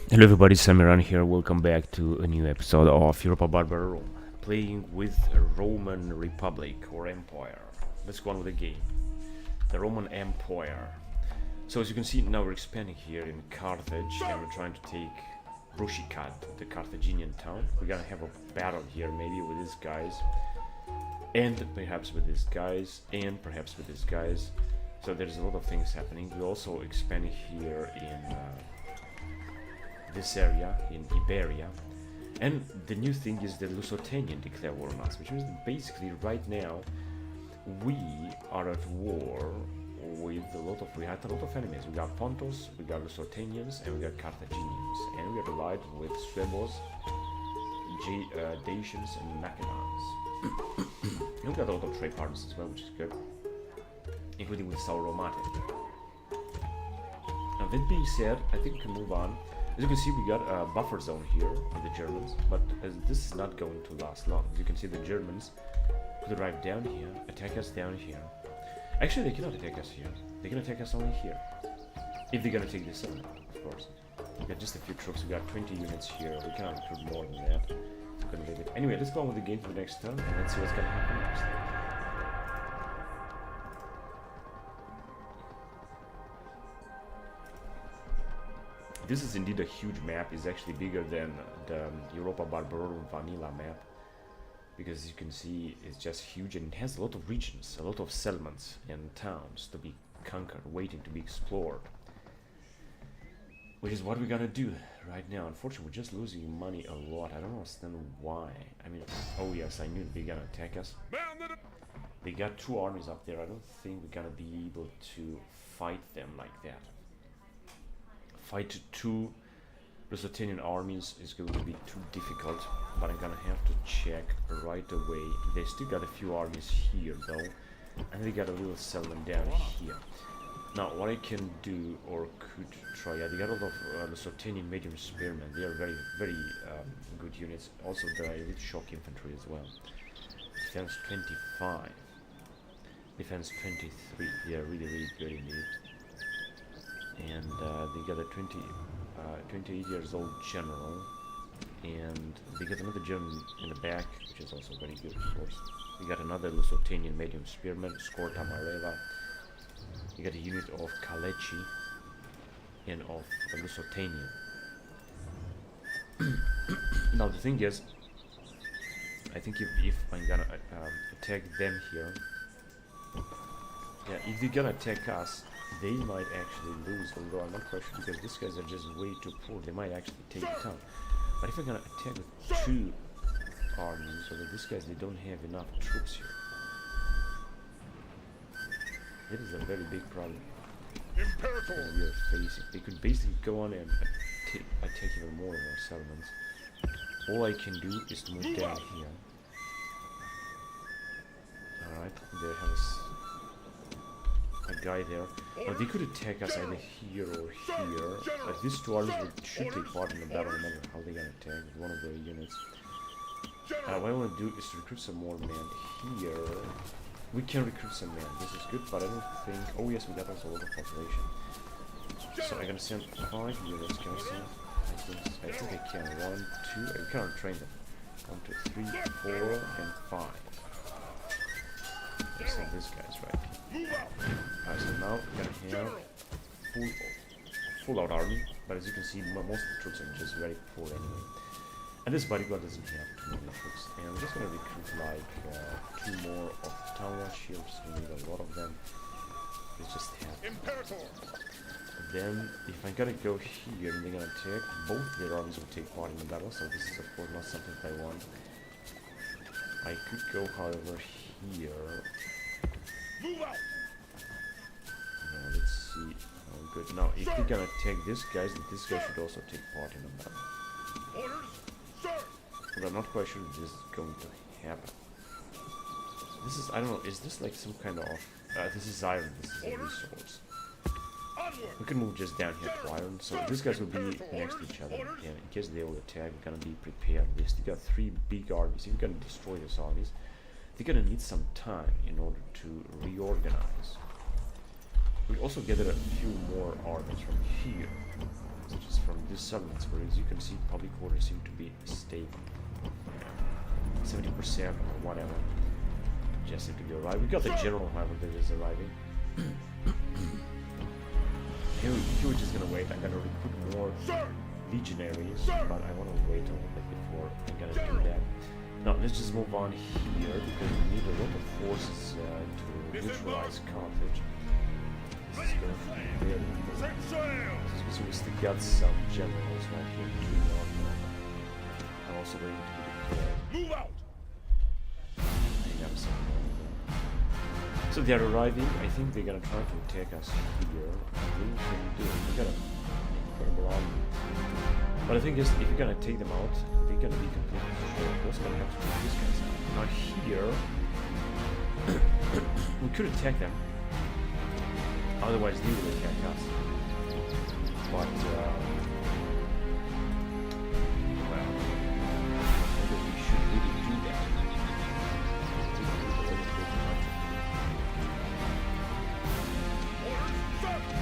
Hello everybody, Samiran here. Welcome back to a new episode of Europa Barbarorum. Playing with a Roman Republic or Empire. Let's go on with the game. The Roman Empire. So as you can see, now we're expanding here in Carthage and we're trying to take Rushikat, the Carthaginian town. We're gonna have a battle here maybe with these guys. And perhaps with these guys. And perhaps with these guys. So there's a lot of things happening. We're also expanding here in this area in Iberia, and the new thing is the Lusitanian declare war on us, which means that basically right now we are at war with we had a lot of enemies. We got Pontos, we got Lusitanians, and we got Carthaginians, and we are allied with Suevos, Dacians, and Makedons. And we got a lot of trade partners as well, which is good, including with Sauromate. Now that being said, I think we can move on. As you can see, we got a buffer zone here with the Germans, but this is not going to last long. As you can see, the Germans could arrive down here, attack us down here. Actually, they cannot attack us here. They can attack us only here. If they're gonna take this on, of course. We got just a few troops. We got 20 units here. We cannot recruit more than that. We're gonna leave it. Anyway, let's go on with the game for the next turn, and let's see what's gonna happen next. This is indeed a huge map. It's actually bigger than the Europa Barbarorum vanilla map, because as you can see, it's just huge and it has a lot of regions, a lot of settlements and towns to be conquered, waiting to be explored. Which is what we're gonna do right now. Unfortunately, we're just losing money a lot. I don't understand why. I mean, oh yes, I knew they're gonna attack us. They got two armies up there. I don't think we're gonna be able to fight them like that. Fight two Lusitanian armies is going to be too difficult, but I'm gonna have to check right away. They still got a few armies here though, and they got a little settlement down here. Now what I can do, or could try, yeah, they got a lot of Lusitanian medium spearmen. They are very good units. Also the elite shock infantry as well. Defense 25, defense 23. They are really good indeed. And they got a 28 years old general, and they got another German in the back, which is also very good, of course. We got another Lusitanian medium spearman, Scorta Mareva. We got a unit of Kalechi and of the Lusitanian. Now the thing is, I think if I'm gonna attack them here, yeah, if they're gonna attack us, they might actually lose, although I'm not quite sure, because these guys are just way too poor. They might actually take the town. But if I'm gonna attack with two armies, so that these guys, they don't have enough troops here. That is a very big problem that we are facing. They could basically go on and attack even more of our settlements. All I can do is to move down here. Alright, they have a guy there. Now they could attack us either here or here. But these two armies should take part in the battle, no matter how they're gonna attack with one of their units. What I want to do is to recruit some more men here. We can recruit some men, this is good, but I don't think... Oh yes, we got also a lot of population. So I'm gonna send 5 units, can I send? I think I can. 1, 2, I cannot train them. 1, 2, 3, 4, and 5. Let's send these guys right. Alright, so now we're gonna have full out army, but as you can see, most of the troops are just very poor anyway. And this bodyguard doesn't have too many troops, and I'm just gonna recruit like 2 more of town warships. We need a lot of them. Let's just have Imperatores. Then, if I'm gonna go here and they're gonna attack, both their armies will take part in the battle, so this is of course not something I want. I could go, however, here. Move out. Now let's see. Oh, good. Now, if we're gonna attack this guy, then this guy should also take part in the battle. Orders, sir. But I'm not quite sure if this is going to happen. This is, I don't know, is this like some kind of... this is iron, this is a resource. We can move just down here to iron, so these guys will be next to each other, and in case they will attack, we're gonna be prepared. We still got 3 big armies. If we're gonna destroy these armies, they're gonna need some time in order to reorganize. We also gathered a few more armies from here, which is from these settlements, where as you can see, public order seem to be stable. 70% or whatever. Just seem to be arriving. We got the general, however, that is arriving. Here we're just gonna wait. I'm gonna recruit more legionaries, but I want to wait a little bit before I'm gonna do that. Now let's just move on here because we need a lot of forces to neutralize Carthage. This is gonna be very important. So we still got some generals right here between I'm also going to be declared. Move out! I got some more. So they're arriving. I think they're gonna try to attack us here. We got an incredible army. But the thing is, if you're gonna take them out, they're gonna be completely destroyed. We're also gonna have to take these guys out. Now here, we could attack them. Otherwise, they will attack us. But, well, maybe we should really do that.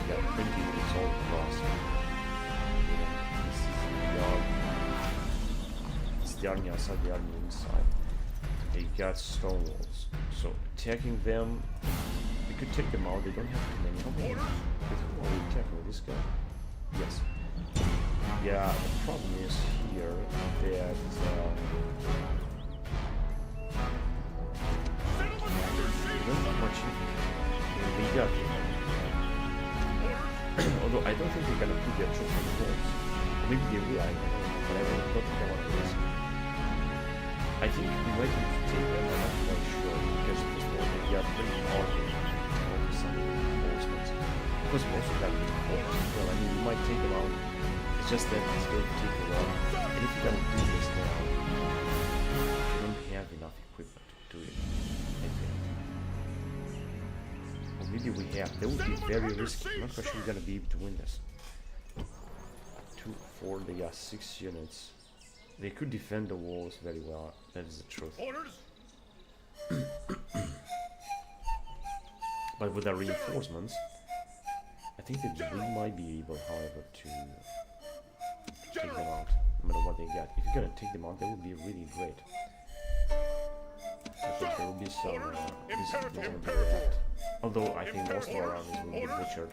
Yeah, pretty it's all across. This is the army outside, the army inside. They got stone walls. So attacking them, we could take them out. They don't have too many. How many? Are we attacking with this guy? Yes. Yeah, the problem is here that not much we got here. Although I don't think they're gonna put their troops on the walls. Maybe they will, I don't know, but I don't think they want to risk. I think we might need to take them, I'm not quite sure, because first of all, they got pretty army over some reinforcements. Of course, we also got reinforcements. Well, I mean, we might take them out. It's just that it's going to take a while. And if you're gonna do this now, you don't have enough equipment to do it, I think. Or maybe we have. That would be very risky. I'm not quite sure we're gonna be able to win this. 2, 4, they got 6 units. They could defend the walls very well. That is the truth. Orders. But with our reinforcements, I think that we might be able, however, to take them out, no matter what they get. If you're gonna take them out, that would be really great. I think there will be some this will be that. Although I think most of our armies will be butchered.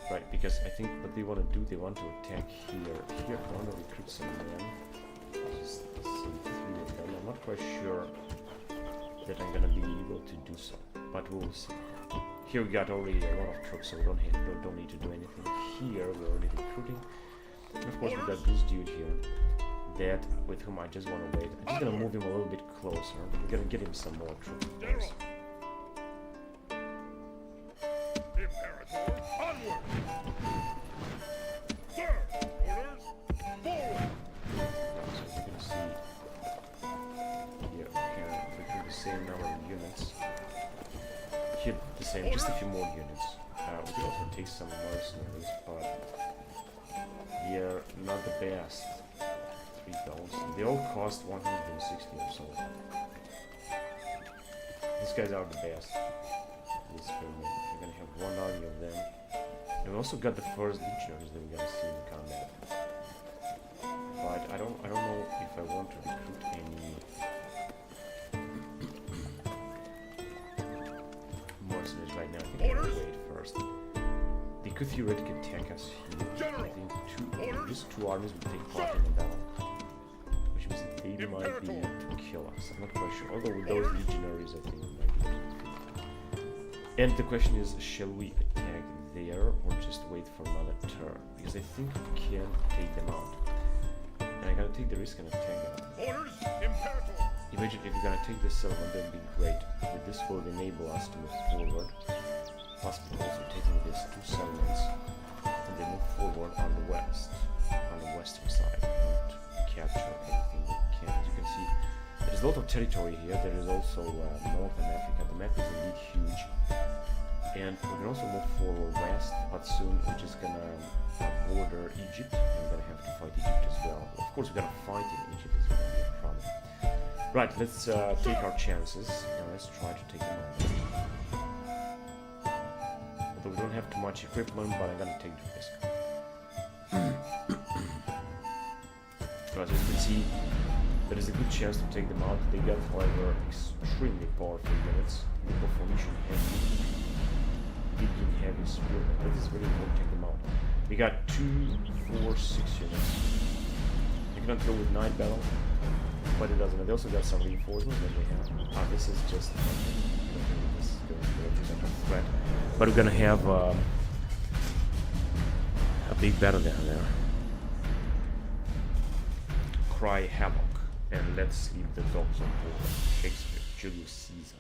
Right, because I think what they want to do, they want to attack here. Here, I want to recruit some men. Just see 3 of them. I'm not quite sure that I'm gonna be able to do so, but we'll see. Here we got already a lot of troops, so we don't need to do anything. Here we're already recruiting, and of course we got this dude here, that with whom I just want to wait. I'm just gonna move him a little bit closer. We're gonna get him some more troops. Imperator, onward! Sir, orders, forward! So we're gonna see here, we can recruit the same number of units. Here the same, just a few more units. We can also take some mercenaries, but they're not the best. 3,000. They all cost 160 or so. These guys are the best. This pyramid. We're gonna have one army of them. And we also got the first legionaries that we're gonna see in combat. But I don't know if I want to recruit any mercenaries right now. I think I'm gonna wait first. They could theoretically attack us here. I think these 2 armies will take part in the battle. Which means that they might be able to kill us. I'm not quite sure. Although with those legionaries I think we might be able to defeat them. And the question is, shall we attack there or just wait for another turn? Because I think we can take them out. And I'm gonna take the risk and attack them. Orders, Imperator! Imagine if you're gonna take this settlement, that would be great. But this will enable us to move forward. Plus we're also taking these 2 settlements and they move forward on the western side, and capture everything we can. As you can see, there's a lot of territory here. There is also northern Africa. The map is indeed huge. And we can also move forward west, but soon we're just gonna border Egypt, and we're gonna have to fight Egypt as well. Of course, we're gonna fight in Egypt, it's gonna be a problem. Right, let's take our chances, and let's try to take them out. don't have too much equipment, but I'm gonna take the risk. As you can see, there is a good chance to take them out. They got, however, extremely powerful units. The formation heavy, digging heavy spearmen. That is very important to take them out. We got 2, 4, 6 units. You cannot go with 9 battle, but it doesn't. They also got some reinforcements that they have. This is just this is going to represent a threat. But we're gonna have a big battle down there. Cry havoc, and let's leave the dogs on board. Shakespeare, Julius Caesar.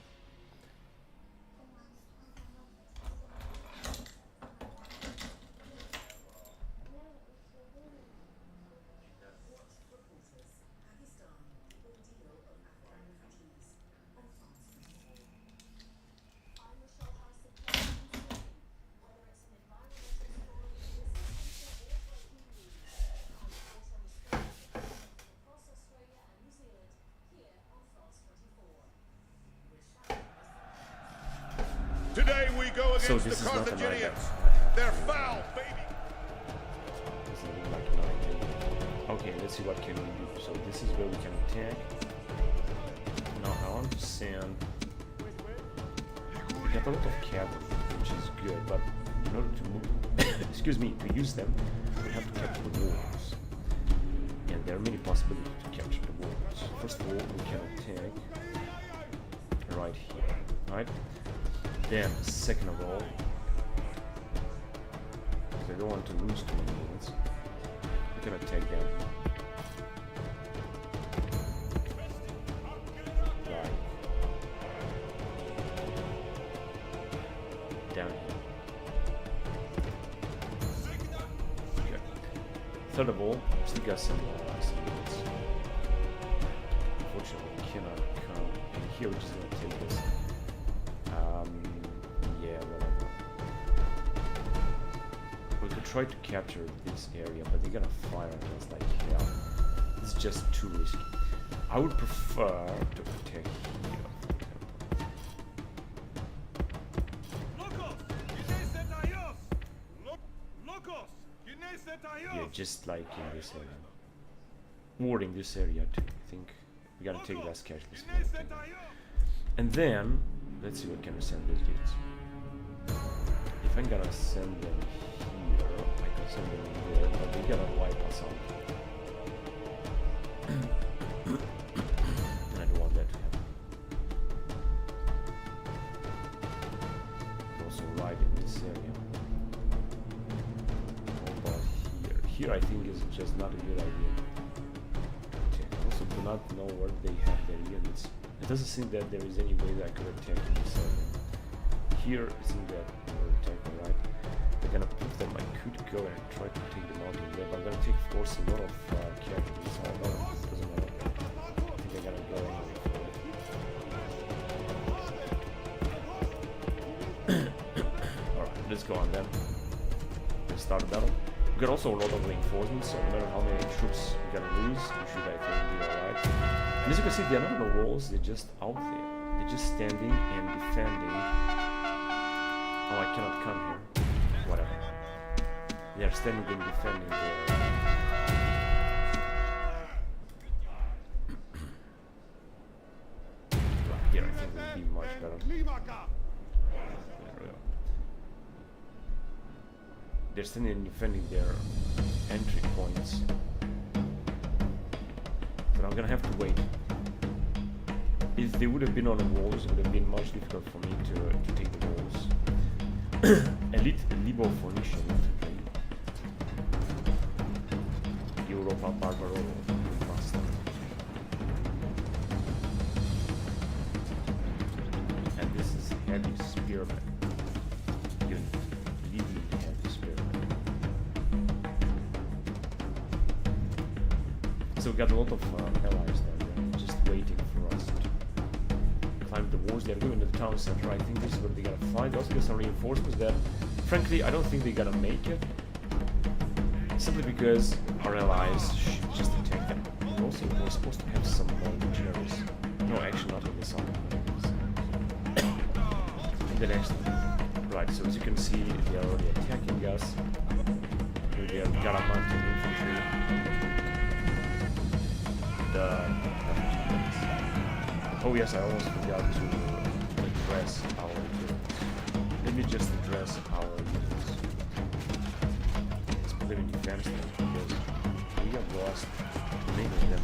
Today we go against So this the is not a Carthaginians. nightmare. They're foul, baby. Doesn't look like an idea. Okay, let's see what can we do. So this is where we can attack. Now I want to send. We got a lot of cavalry, which is good, but in order to move, excuse me, to use them, we have to capture the walls. And there are many possibilities to capture the walls. First of all, we can attack right here, right? Then, second of all, because I don't want to lose too many units, we can attack them. Right. Down here. Okay. Third of all, still got some units. Unfortunately, we cannot come in here, we're just gonna take this. Yeah, whatever. We could try to capture this area, but they're gonna fire at us like hell. It's just too risky. I would prefer to attack here, for example. Yeah, just like in this area. Warding this area too. I think we gotta take less cash this time. And then, let's see what kind of send these dudes. If I'm gonna send them here, I can send them there, but they're gonna wipe us out. And I don't want that to happen. Also right in this area. What about here? Here I think is just not a good idea. Okay. Also do not know where they have their units. It doesn't seem that there is any way that I could attack in this area. Here, it seems that we're attacking, right? They're gonna put them, I could go and try to take them out in there, but I'm gonna take, of course, a lot of casualties, so I don't know, it doesn't matter. I think I gotta go anyway for it. Alright, let's go on then. Let's start the battle. We got also a lot of reinforcements, so no matter how many troops we're gonna lose, we should, I think, be alright. And as you can see, they're not on the walls, they're just out there. They're just standing and defending. Oh, I cannot come here. Whatever. They are standing and defending there. Right here, I think will be much better. There we go. They're standing and defending their entry points. But I'm gonna have to wait. If they would have been on the walls, it would have been much difficult for me to take the walls. Elite Libo Phoenician infantry. Europa Barbarorum Remastered. And this is heavy spearman unit. Leading heavy spearman. So we got a lot of allies there, just waiting for us to climb the walls. They're going to the town center. I think this is where they're gonna find. Also get some reinforcements that, frankly, I don't think they're gonna make it. Simply because our allies should just attack them. And also, we're supposed to have some more legionaries. No, actually, not in this army. In the next one. Right, so as you can see, they are already attacking us with their Garamantan infantry. Oh yes, I almost forgot to address our units. Let me just address our units. Let's put them in defense then, because we have lost many of them.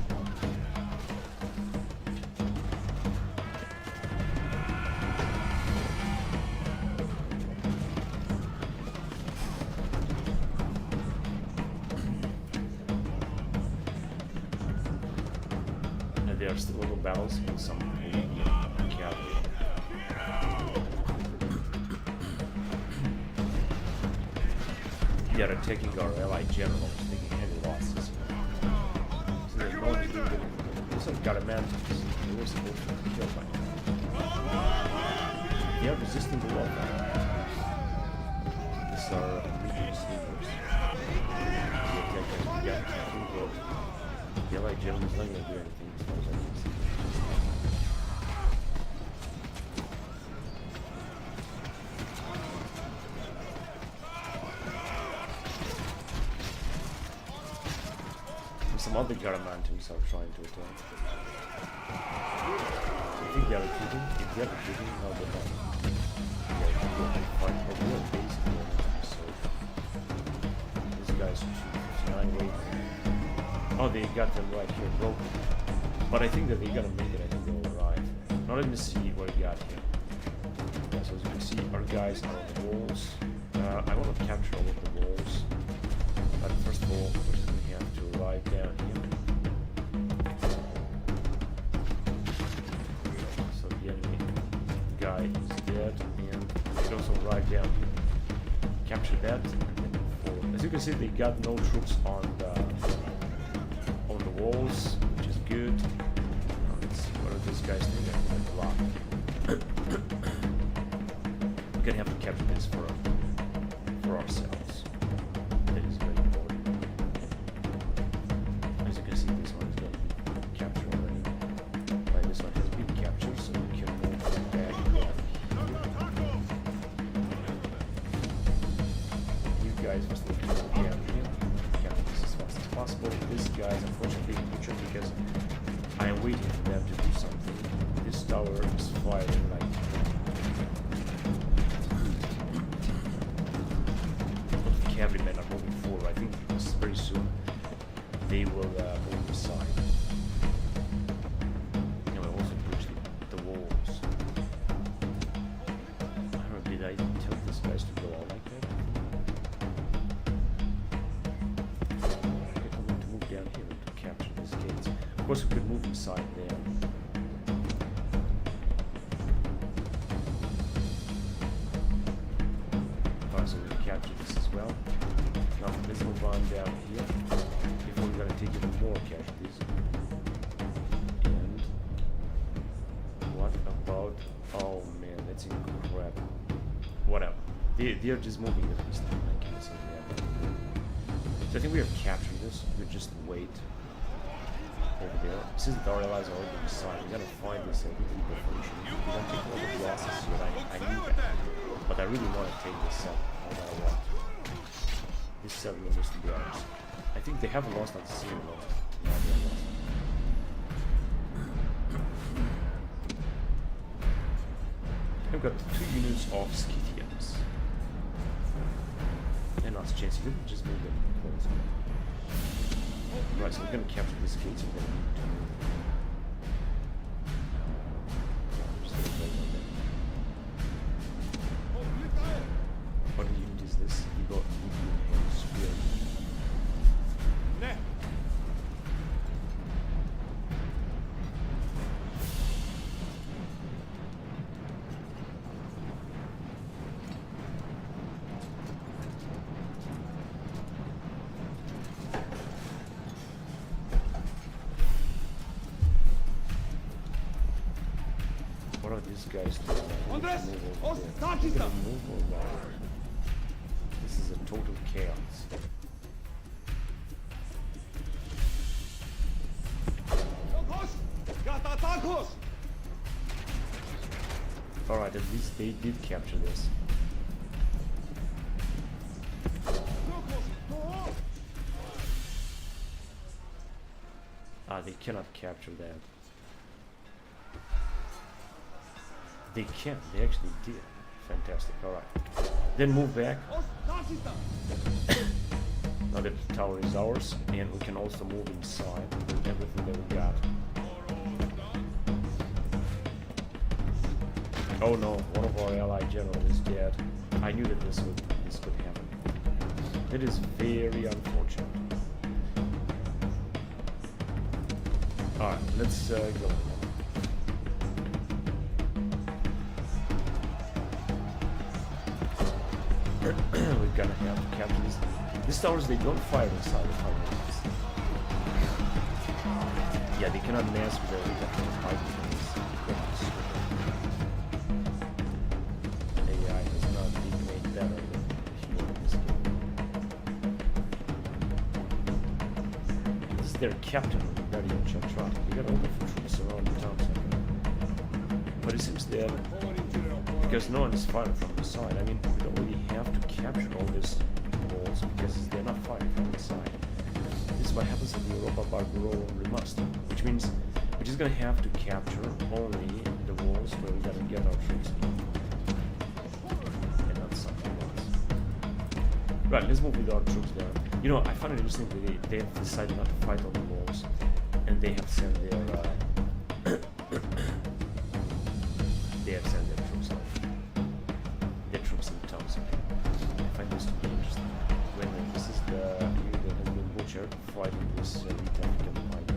There are still little battles in some cavalry. They are attacking our allied generals, taking heavy losses. So there's no need to do anything. These are Garamantans. They were supposed to be killed by now. They are resisting the war now. These are medium sleepers. The attackers we got attacking, but the allied general is not going to do anything as far as I can see. Some other Garamantans are trying to attack. I think they are retreating. If they are retreating, no, they're not. They are going to fight, but we are basically on so these guys shoot 9 weight. Oh, they got them right here broken. But I think that they're gonna make it. I think they'll arrive. Now let me see what we got here. Yeah, so as you can see, our guys are on the walls. I want to capture all of the walls. But first of all, we have to arrive down here. So the enemy guy is dead, and we can also arrive down here. Capture that, and then move forward. As you can see, they got no troops on the walls, which is good. Let's see, what are these guys doing? They're a lot. We're gonna have to capture this for ourselves. That is very important. As you can see, this one is going to be captured already. Right, this one has been captured, so we can move back. You guys must look down here. Capture this as fast as possible. This guy is unfortunately butchered because I am waiting for them to do something. This tower is firing like cavalrymen are moving forward. I think very soon they will move aside. You know, I also breach the walls. I don't know, did I tell these guys to go out like that? Okay, I'm going to move down here to capture these gates. Of course, we could move inside there. So we can capture this as well. Now let's move on down here before we're gonna take even more casualties. And what about? Oh man, that's incredible. Whatever. They are just moving at this time. I can't say that. So I think we have captured this. We just wait over there. Since our allies are already inside, we gotta find this little preparation. We don't take all the losses here. I knew that, but I really want to take this up. No matter what. This 7 needs to be ours. I think they haven't lost on the scene though. No, they haven't lost. I've got 2 units of Scythians. And last chance, you didn't just move them close. Right, so we're gonna capture this gate and then move to what unit is this? You got Indian spear. What are these guys doing? Andres, Move or what? This is a total chaos. Alright, at least they did capture this. They cannot capture that. They can. They actually did. Fantastic. Alright. Then move back. Now that the tower is ours, and we can also move inside with everything that we got. Oh no, one of our allied generals is dead. I knew that this could happen. It is very unfortunate. Alright, let's go. We're gonna have to capture this. These towers, they don't fire inside the fire. Yeah, they cannot mass with their fighting things. AI has not been made better than here in this game. This is their captain, Barbarorum. They got all the troops around the town center. But it seems that because no one is firing from the side, I mean, we don't really have to capture all these walls because they're not firing from the side. This is what happens in the Europa Barbarorum Remastered, which means we're just gonna have to capture only the walls where we gotta get our troops in. And not something else. Right, let's move with our troops down. You know, I find it interesting that they have decided not to fight on the walls, and they have sent their troops out. Their troops in the town center. I find this to be interesting. When this is the unit that has been butchered fighting this Republican fight.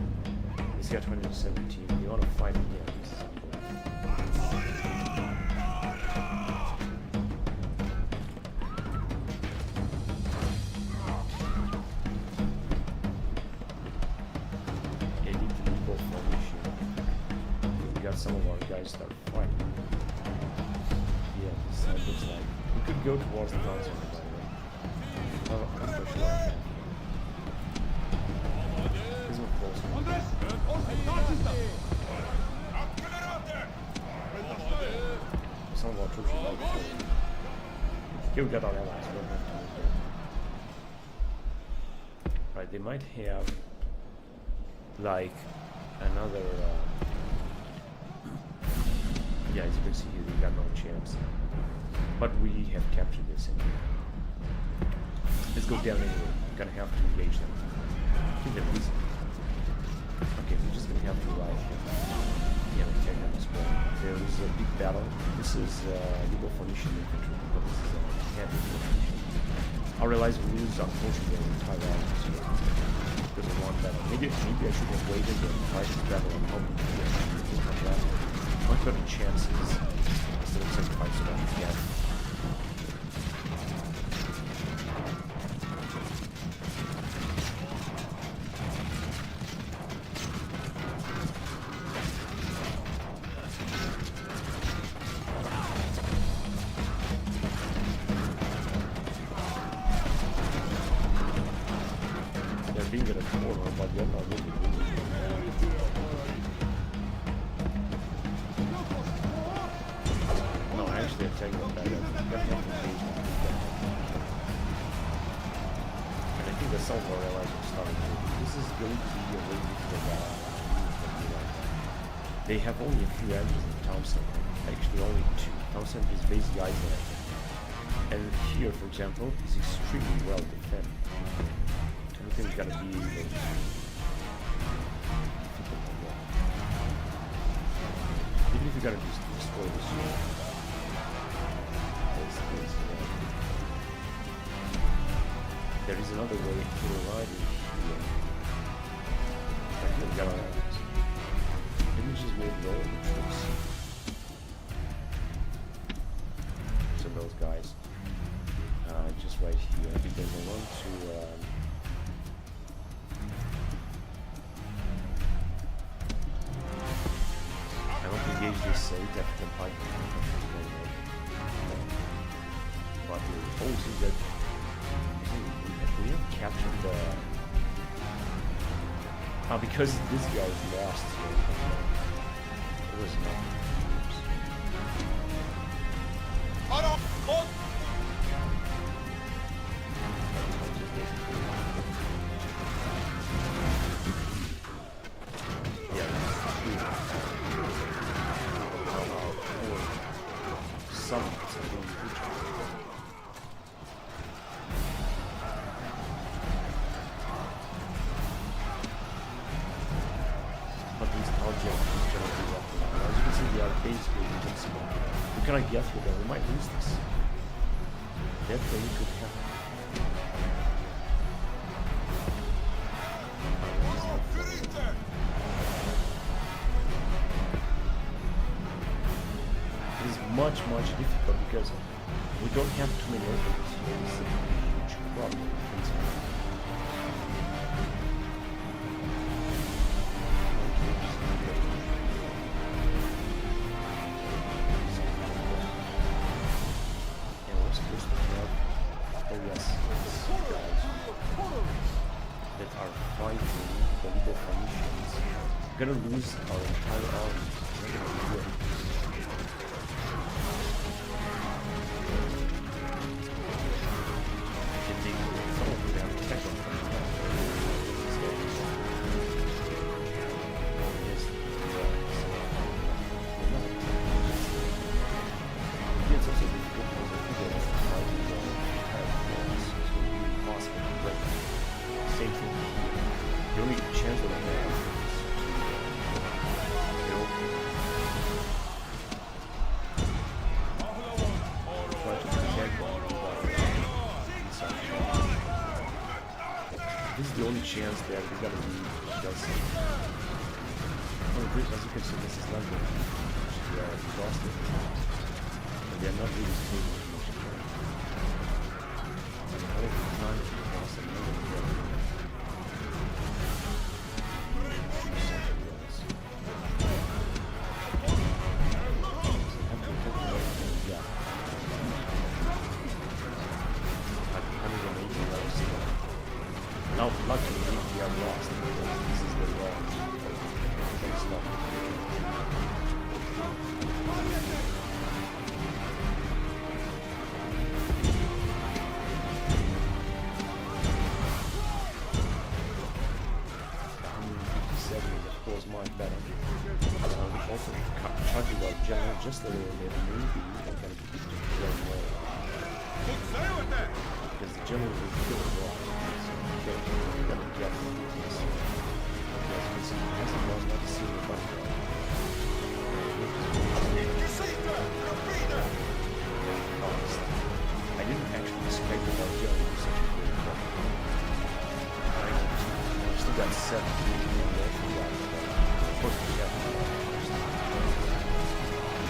This guy 2017. They want to fight again. This is some of our guys start fighting. Yeah, this looks like we could go towards the town center, by the way. I'm not sure. This one close. Some of our troops are like here we got our allies. We don't have to move there. Right, they might have like another yeah, as you can see here, we got no chance. But we have captured this anyway. Let's go down anyway. We're gonna have to engage them. Give them easy. Okay, we're just gonna have to ride them. Yeah, we take them as well. There is a big battle. This is Legal Phoenician infantry, but this is a heavy Phoenician. I realize we lose, unfortunately, the entire army here. Because of one battle. Maybe I should have waited and fight this battle and hope to get that. Much better chances instead of sacrificing them again. They're being at a corner, but they're not really moving. They're taking them back. And I think that some of our allies are starting to. This is going to be a way to get out. They have only a few engines in the town center. Actually, only two. Town center is basically isolated. And here, for example, is extremely well defended. Everything's gotta be even if you gotta destroy this unit. There is another way to ride it here. I think we got our enemies. Maybe just move all the troops. So those guys, just right here, because I want to. I want to engage this African pipe. But the whole thing that we have captured the because this guy is lost here. It was not. But these are generally left behind. As you can see, they are basically invincible. We cannot get through them. We might lose this. That very could happen. It is much difficult because we don't have too many openings. So this is a huge problem. That are fighting the little Phoenicians. We're gonna lose our entire army. We're gonna be good. If they some of them attack on them. It's also difficult for the people that fight the entire force. So it's impossible to break. Same thing here. The only chance that I have is try to protect them inside. This is the only chance that we're gonna be just as you can see, this is not good. We are exhausted. And they are not really taking much care. And all the time we cross another level. Now, luckily, we are lost. This is the wrong. Don't stop. Is of course much better. We also charging our general just a little bit. Maybe we're going to be able to more. Because the general will kill the wall. So we're going to get this. Because it hasn't lost not a single button. I didn't actually expect that our general was such a great problem. I still got 7 more from that. Of course, we have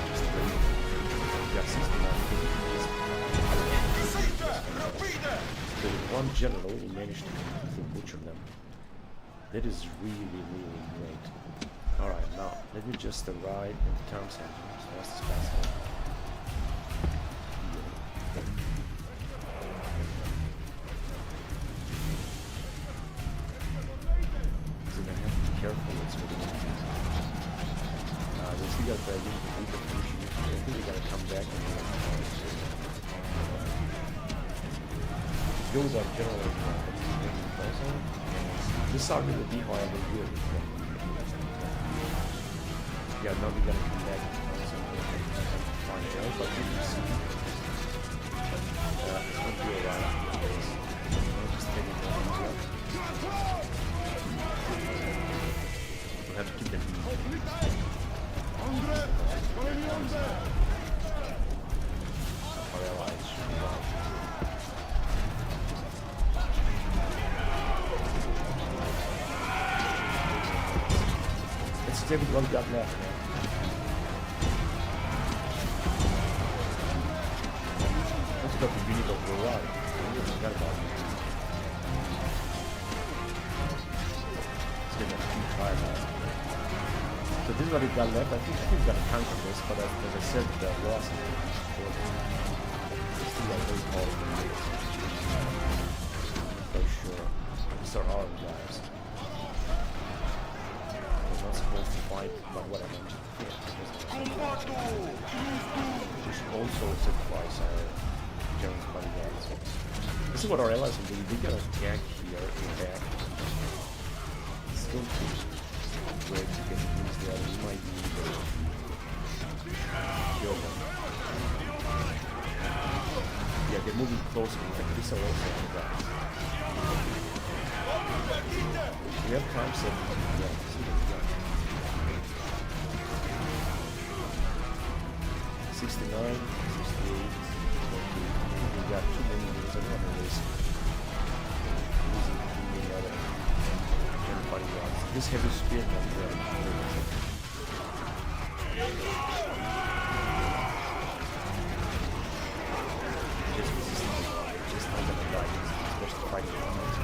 just great. We got 69. So with one general, we managed to completely butcher them. That is really great. Alright, now let me just arrive in the town center as fast as possible. So I have to be careful what's going on. We'll see that I didn't complete the mission. I think we gotta come back and go with our general also. This army will be however good. Yeah, now we gotta come back and find out, but you can see it's gonna be alright. Just take it down. We'll have to keep them our allies should be well. Let's see what we got left, man. Let's go to the unit of Europa. I forgot about it. Let's get that few fire now. So this is what we got left. I think we got to counter this, but as I said, the loss is still like very hard for sure. These are our guys. We're not supposed to fight, but what I mentioned before. We should also sacrifice our German bodyguards. This is what our allies will do. They can attack here in back. It's still too great to get against the others. Might be kill them. Yeah, they're moving closer. These are also the guys. We have time set. Yeah, see them. 69, 68, 70. We got too many units. I don't want to waste losing too many other fighting rods. This heavy spear not very just resisting the rod. It's just not gonna die, especially fighting rods.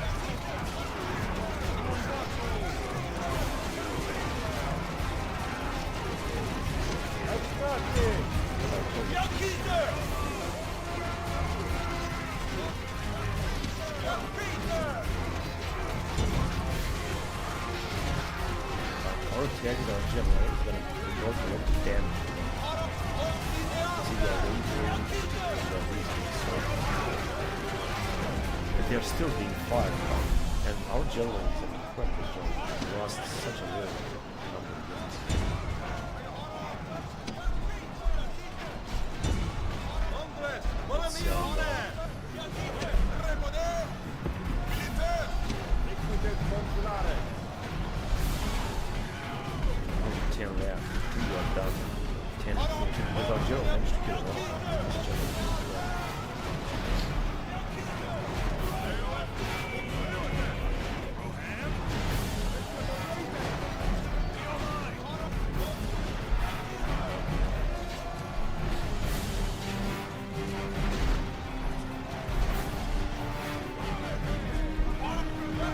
Our attack is our general is going to result in a lot of damage. See, they are wavering, but they are still being fired upon. And our general is an incredible general. He lost such a little number of guns. Only 10 left. We are done. 10 to 14. But our general managed to kill one.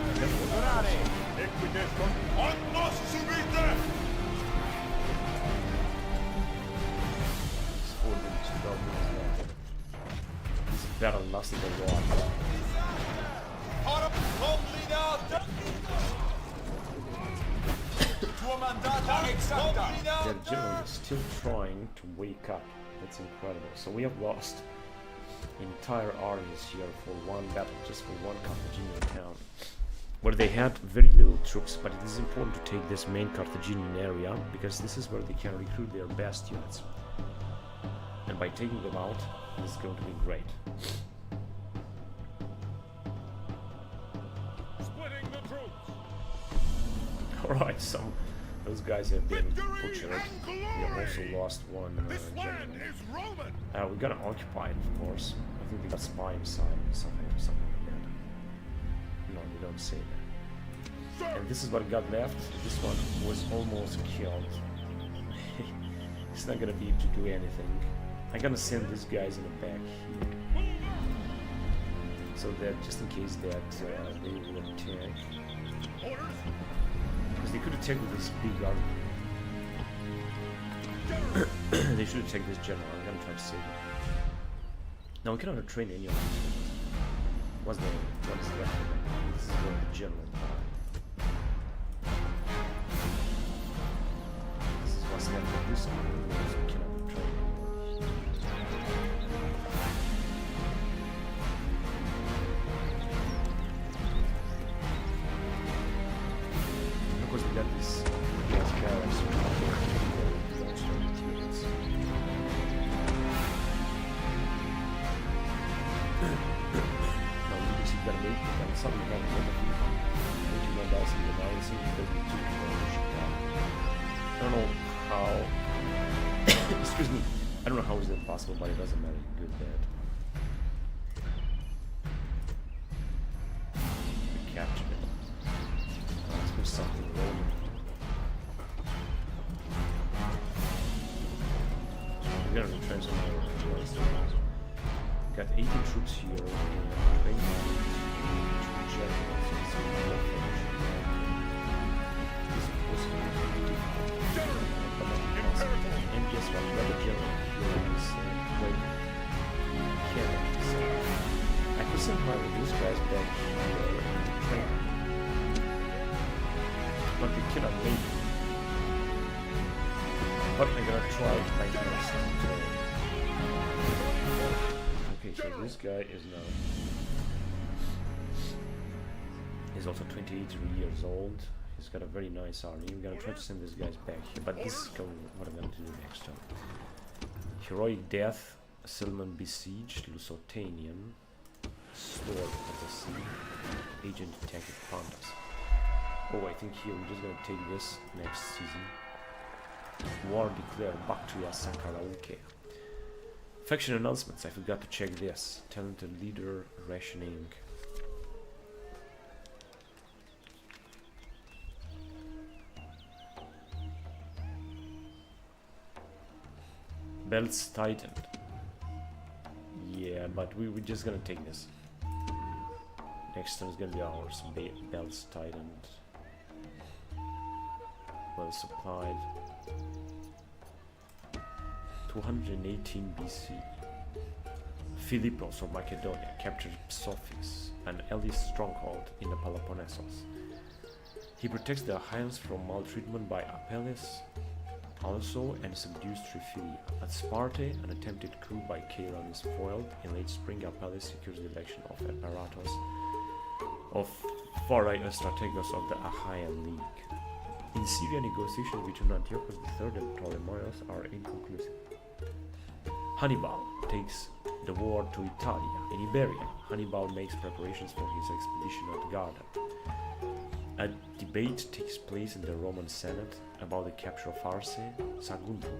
This general. Battle lasted a while. The general is still trying to wake up. That's incredible. So we have lost entire armies here for one battle, just for one Carthaginian town, where they had very little troops. But it is important to take this main Carthaginian area because this is where they can recruit their best units. And by taking them out, this is going to be great. Splitting the troops. Alright, so those guys have been butchered. We have also lost one This land general. is Roman. We're gonna occupy it, of course. I think they got spy inside, something like that. No, they don't say that. Sir. And this is what got left. This one was almost killed. He's not gonna be able to do anything. I'm gonna send these guys in the back here, so that just in case that they will attack, Orders. because they could attack with this big army. They should attack this general. I'm gonna try to save him. Now we cannot train any of them. What is left of them? This is where the general died. This is what's left of this army. We cannot train anymore. Of course, we got this gas barrels. Now we can see that we got something like I don't know how. Excuse me. I don't know how is that possible, but it doesn't matter. Good, bad. We captured it. Let's put something rolling. We're gonna retrench on our forest. We got 18 troops here and 20 generals. So it's more French. This is possible to be difficult. But not impossible. And guess what? We got a general here in this wait. Can't. I could somehow reduce guys back here to train. But we cannot make it. But I'm gonna try to find something. Okay, so this guy is now. He's also 28 years old. He's got a very nice army. I'm gonna try to send these guys back here, but this is what I'm gonna do next time. Heroic death. Silman besieged. Lusitanian. Sword of the sea. Agent attacked Pontus. Oh, I think here we're just gonna take this next season. War declared. Bactria Sakarauke. Faction announcements. I forgot to check this. Talented leader rationing. Belts tightened. Yeah, but we're just gonna take this. Next turn is gonna be ours. Belts tightened. Well supplied. 218 BC. Philippos of Macedonia captured Psophis, an elite stronghold in the Peloponnesos. He protects the Achaeans from maltreatment by Apelles also and subdues Tryphilia. At Sparta, an attempted coup by Cheiron is foiled. In late spring, Apelles secures the election of Imperatores of Phorai, a strategos of the Achaean League. In Syria, negotiations between Antiochus III and Ptolemaios are inconclusive. Hannibal takes the war to Italia. In Iberia, Hannibal makes preparations for his expedition at Garda. A debate takes place in the Roman Senate about the capture of Arce, Saguntum.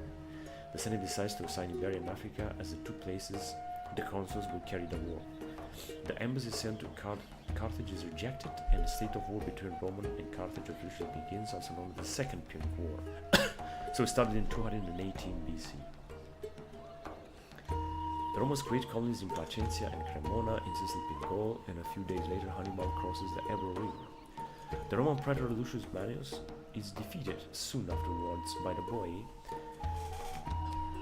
The Senate decides to assign Iberia and Africa as the two places the consuls will carry the war. The embassy sent to Carthage is rejected, and the state of war between Roman and Carthage officially begins, also known as the Second Punic War. So it started in 218 BC. The Romans create colonies in Placentia and Cremona in Sicily and Gaul, and a few days later Hannibal crosses the Ebro River. The Roman praetor Lucius Manius is defeated soon afterwards by the Boii,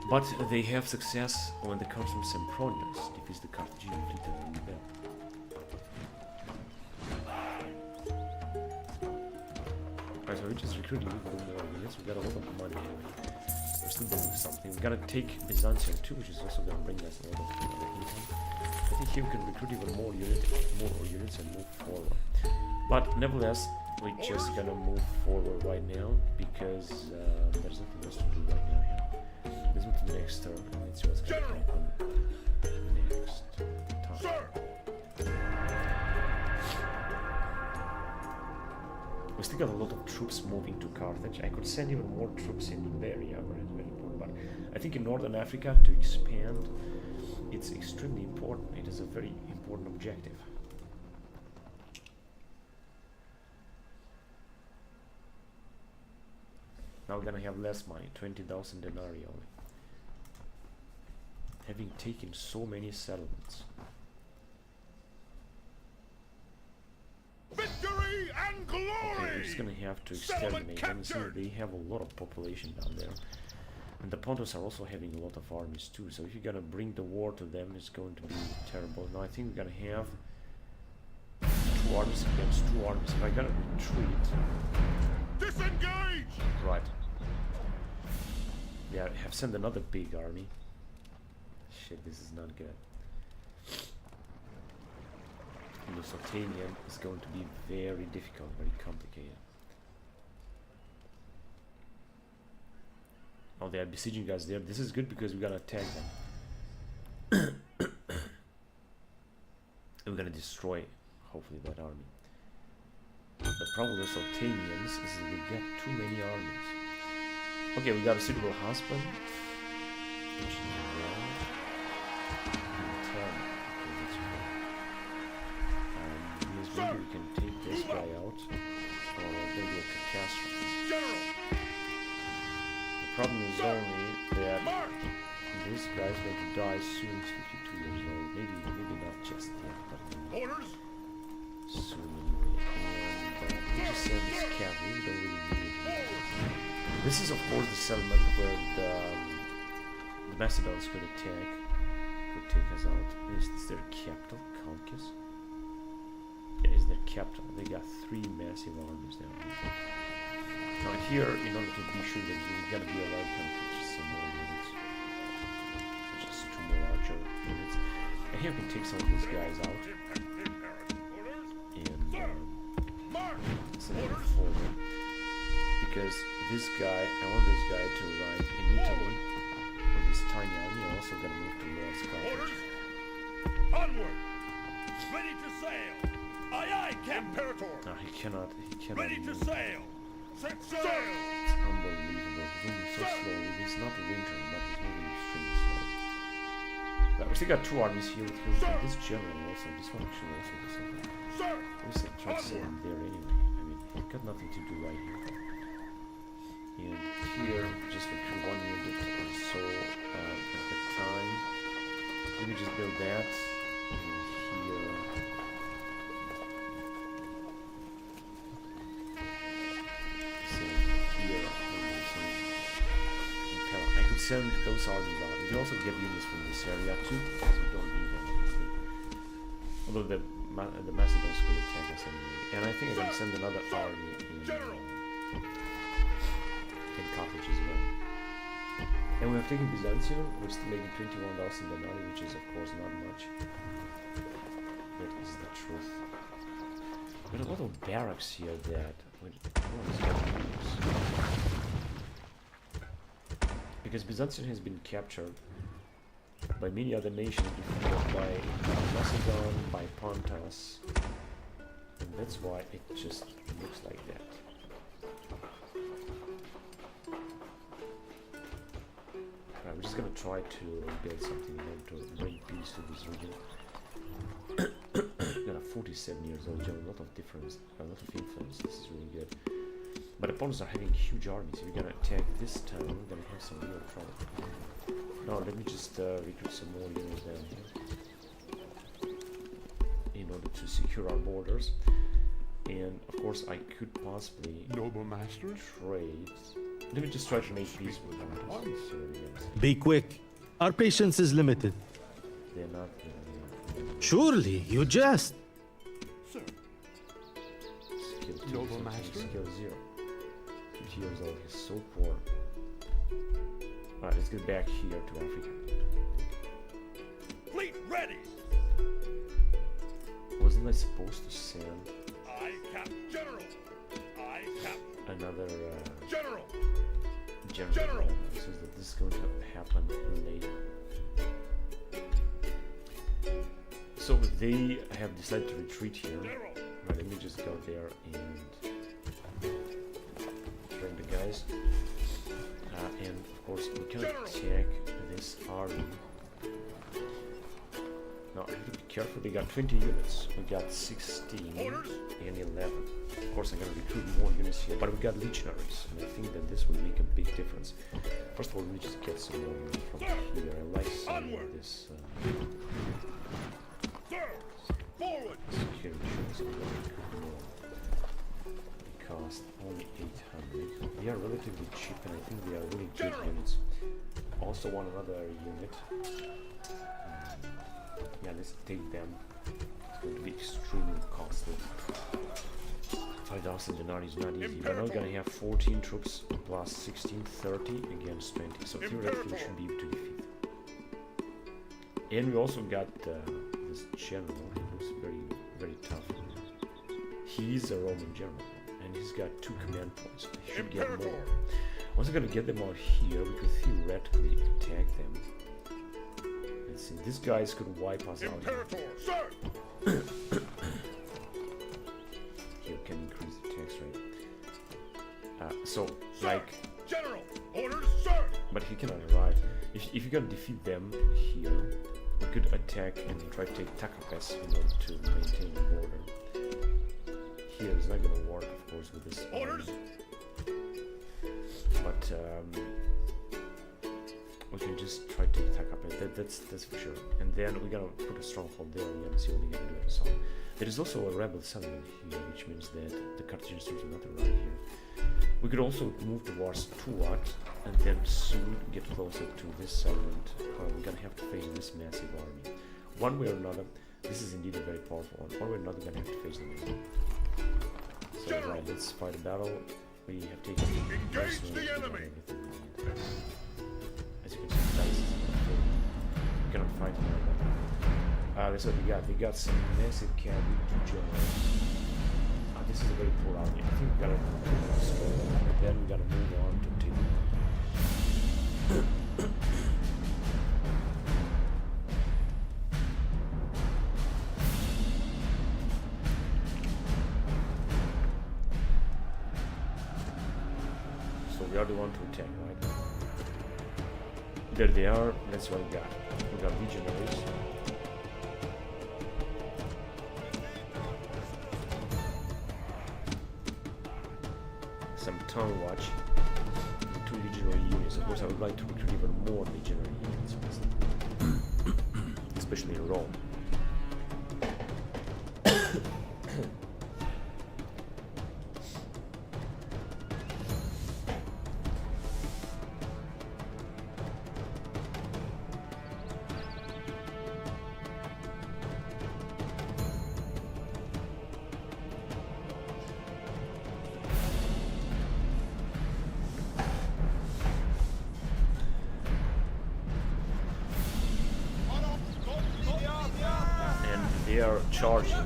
but they have success when the consul Sempronius defeats the Carthaginian fleet and rebel. Alright, so we just recruited a little more units. We got a lot of money here. We're still doing something. We gotta take Byzantium too, which is also gonna bring us a lot of income. I think here we can recruit even more units and move forward. But nevertheless, we're just gonna move forward right now because there's nothing else to do right now here. Let's move to the next turn and let's see what's gonna happen next time. Sir! We still got a lot of troops moving to Carthage. I could send even more troops in Iberia, where it's very important. But I think in Northern Africa to expand, it's extremely important. It is a very important objective. Now we're gonna have less money, 20,000 denarii only. Having taken so many settlements. Victory and glory! Okay, we're just gonna have to exterminate them. See, they have a lot of population down there. And the Pontus are also having a lot of armies too, so if you're gonna bring the war to them, it's going to be terrible. Now I think we're gonna have 2 armies against 2 armies. If I gotta retreat... Disengage! Right. Yeah, I have sent another big army. Shit, this is not good. And the Sultanian is going to be very difficult, very complicated. Oh, they are besieging guys there. This is good because we're gonna attack them. And we're gonna destroy, hopefully, that army. The problem with Sultanians is that we get too many armies. Okay, we got a suitable husband. Which is well. Maybe we can take this guy out, or maybe a catastrophe. General! The problem is only that this guy's going to die soon. He's 52 years old. Maybe not just yet, but Orders! soon anyway. And we just send this cavalry. We don't really need it. This is, of course, the settlement where the Macedons could attack, could take us out. Is this their capital, Conquest? Yeah, is their capital. They got 3 massive armies there. Now here, in order to be sure that we're gonna be allowed to purchase some more units. Just 2 more archer units. And here we can take some of these guys out. And send them forward. Because this guy, I want this guy to arrive in Italy with this tiny army. I'm also gonna move towards Carthage. Onward! Ready to sail! Aye, aye, Imperator! No, he cannot Ready to move. sail! Set sail! It's unbelievable. He's moving so slowly. It's not winter, but he's moving extremely slow. we still got 2 armies here with this general also. This one actually also does something. Sir, We should try to send him there anyway. I mean, we've got nothing to do right here. And here, just recruit 1 unit or so at the time. Let me just build that. And here. So here, I could send those armies out. We can also get units from this area too, because we don't need them. Obviously. Although the Macedons could attack us anyway. And I think I can send another army in Carthage as well. And we have taken Byzantium, we're still making 21,000 denarii, which is of course not much. That is the truth. There's a lot of barracks here that because Byzantium has been captured by many other nations before, by Macedon, by Pontus, and that's why it just looks like that. Right, we're just gonna try to build something in order to bring peace to this region. Got a 47 years old general, a lot of difference, a lot of influence. This is really good. But opponents are having huge armies. If we're gonna attack this town, we're gonna have some real trouble. Now let me just recruit some more units down here in order to secure our borders. And of course I could possibly noble master. trade. Let me just try to make peace with them. Be quick. Our patience is limited. They're not Surely, you jest. Sir, skill 2, Noble so master? skill 0. 50 years old, he's so poor. Alright, let's get back here to Africa. fleet ready. Wasn't I supposed to send I cap general. I cap another general. general? It says that this is going to happen later. So they have decided to retreat here. General. Right, let me just go there and train the guys. And of course we can attack this army. Now I have to be careful, they got 20 units. We got 16 Orders. and 11. Of course I'm gonna recruit more units here, but we got legionaries, and I think that this will make a big difference. First of all, let me just get some more units from here. I like some of this Sir, forward. security shows more. They cost only 800. They are relatively cheap, and I think they are really good units. Also want another unit. Yeah, let's take them. It's going to be extremely costly. 5,000 denarii is not easy. We're not gonna have 14 troops plus 16, 30 against 20. So theoretically we should be able to defeat. And we also got this general who's very, very tough. He's a Roman general, and he's got 2 command points. He should get more. Once we're gonna get them out here, we could theoretically attack them. Let's see, these guys could wipe us out. Imperator, sir. Here can increase the tax rate. So, Sir. like, General. Orders, sir. but he cannot arrive. If you're gonna defeat them here, we could attack and try to take Takapes in order to maintain the border. Here it's not gonna work, of course, with this. Orders. But we can just try to take Takapes. That's for sure. And then we're gonna put a stronghold there. We're gonna see what we can do. So there is also a rebel settlement here, which means that the Carthaginians will not arrive here. We could also move towards Tuat and then soon get closer to this settlement. We're gonna have to face this massive army. One way or another, this is indeed a very powerful one. One way or another, we're gonna have to face them again. So right, let's fight a battle. We have taken Engage the enemy. everything we need. As you can see, dice is we cannot fight another. That's what we got. We got some massive cavalry, 2 generals. This is a very poor army. I think we gotta destroy them, and then we gotta move on to take. So we are the one to attack, right? There they are. That's what we got. We got legionaries. Some town watch. 2 legionary units. Of course, I would like to recruit even more legionary units, especially in Rome. They are charging. What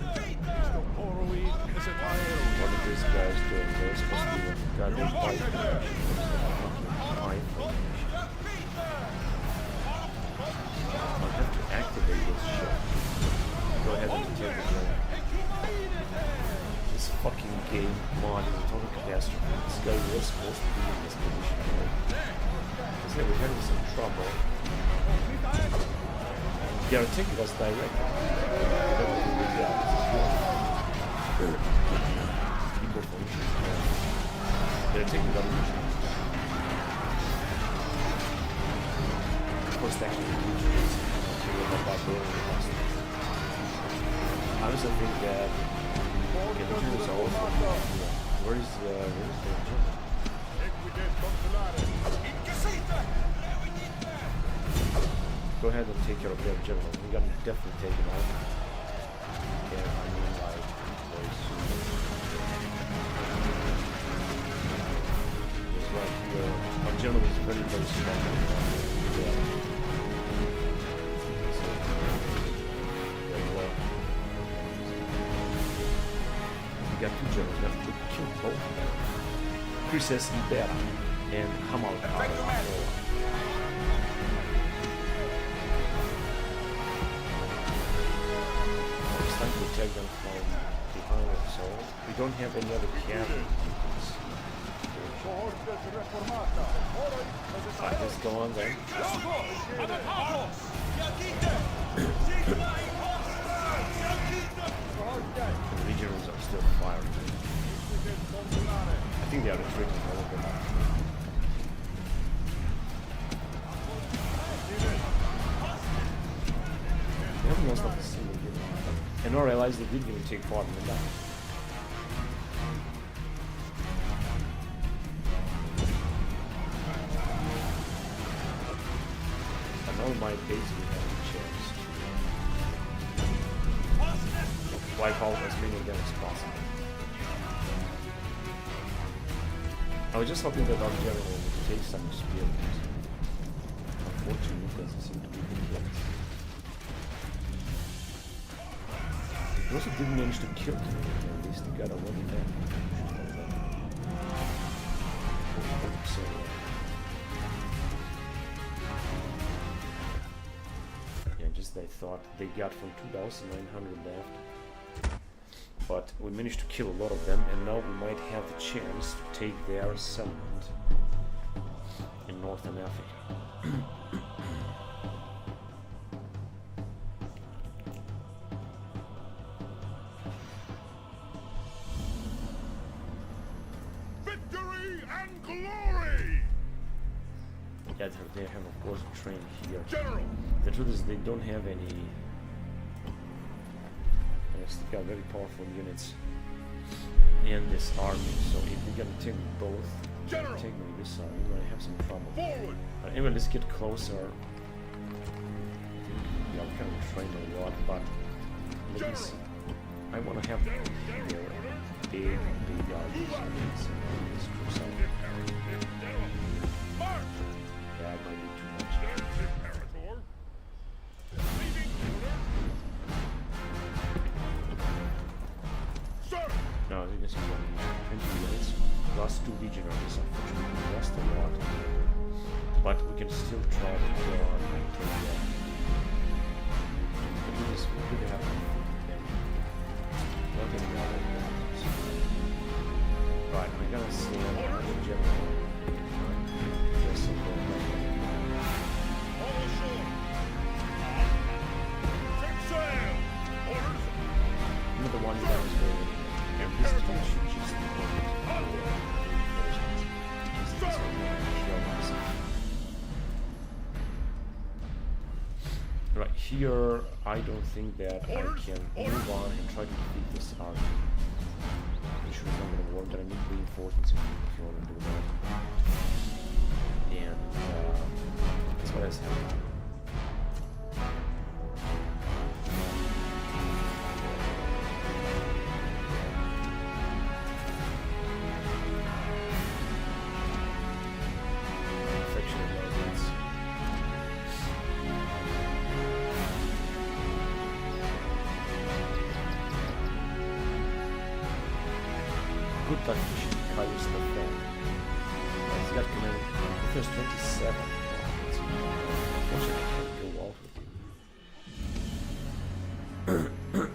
are these guys doing? They're supposed to be a goddamn fight. I'll have to activate this shit. Go ahead and take it away. This fucking game mod is a total catastrophe. This guy was supposed to be in this position. We're having some trouble. They are taking us directly. They're taking the mission. Of course, they actually I also think that the Jews are also. Where is the German? Go ahead and take care of their general. We're gonna definitely take him out. Yeah, I mean, like, very soon. It's like, our general is very, very strong. Yeah. So, very well. We got 2 generals. We have to kill both of them. Princess Ibera and Hamal. To take them from behind, so we don't have any other cannon. Alright, let's go on then. The legionaries are still firing. I think they are retreating all of them. They haven't lost up the single unit. And I realized they didn't even take part in the battle. And all my basically have a chance to wipe out as many of them as possible. I was just hoping that our general would take some experience. Unfortunately, it doesn't seem to be the case. He also didn't manage to kill him, at least he got a little bit. So, yeah, just I thought they got from 2,900 left. But we managed to kill a lot of them, and now we might have the chance to take their settlement in Northern Africa. Yeah, they have of course trained here. General. The truth is they don't have any. They got very powerful units in this army. So if we can take both, General. take me this side, we're gonna have some trouble. Forward. Anyway, let's get closer. Yeah, we kind of trained a lot, but let me see. I want to have their big armies. March. That might be too much. There's Imperator. Leaving order. Sir. No, I think this is 20 units. Plus 2 legionaries, unfortunately. We lost a lot. But we can still try to go on and take that. But we really have to not any other ones. Right, we're gonna see the general. Yes, here, I don't think that I can move on and try to defeat this army. Pretty sure it's not gonna work, but I need reinforcements if you want to do that. And that's what has happened. Good luck pushing Kyle stuff down. He's got command. First 27. Unfortunately, I can't go out with him.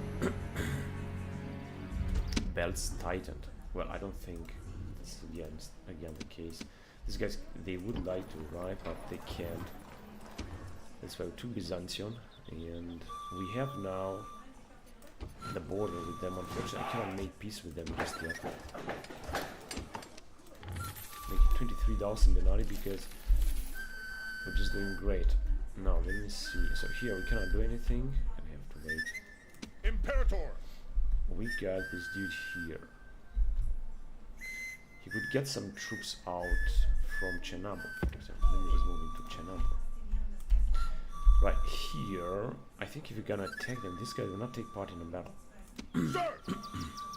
Belts tightened. Well, I don't think this is again the case. These guys, they would like to, right? But they can't. That's why to Byzantium. And we have now the border with them. Unfortunately, I cannot make peace with them just yet. Make it 23,000 denarii because we're just doing great. Now let me see. So here we cannot do anything. I have to wait. Imperator. We got this dude here. He could get some troops out from Chernobyl, for example. Let me just move into Chernobyl. Right here, I think if you're gonna attack them, this guy will not take part in a battle. Sir,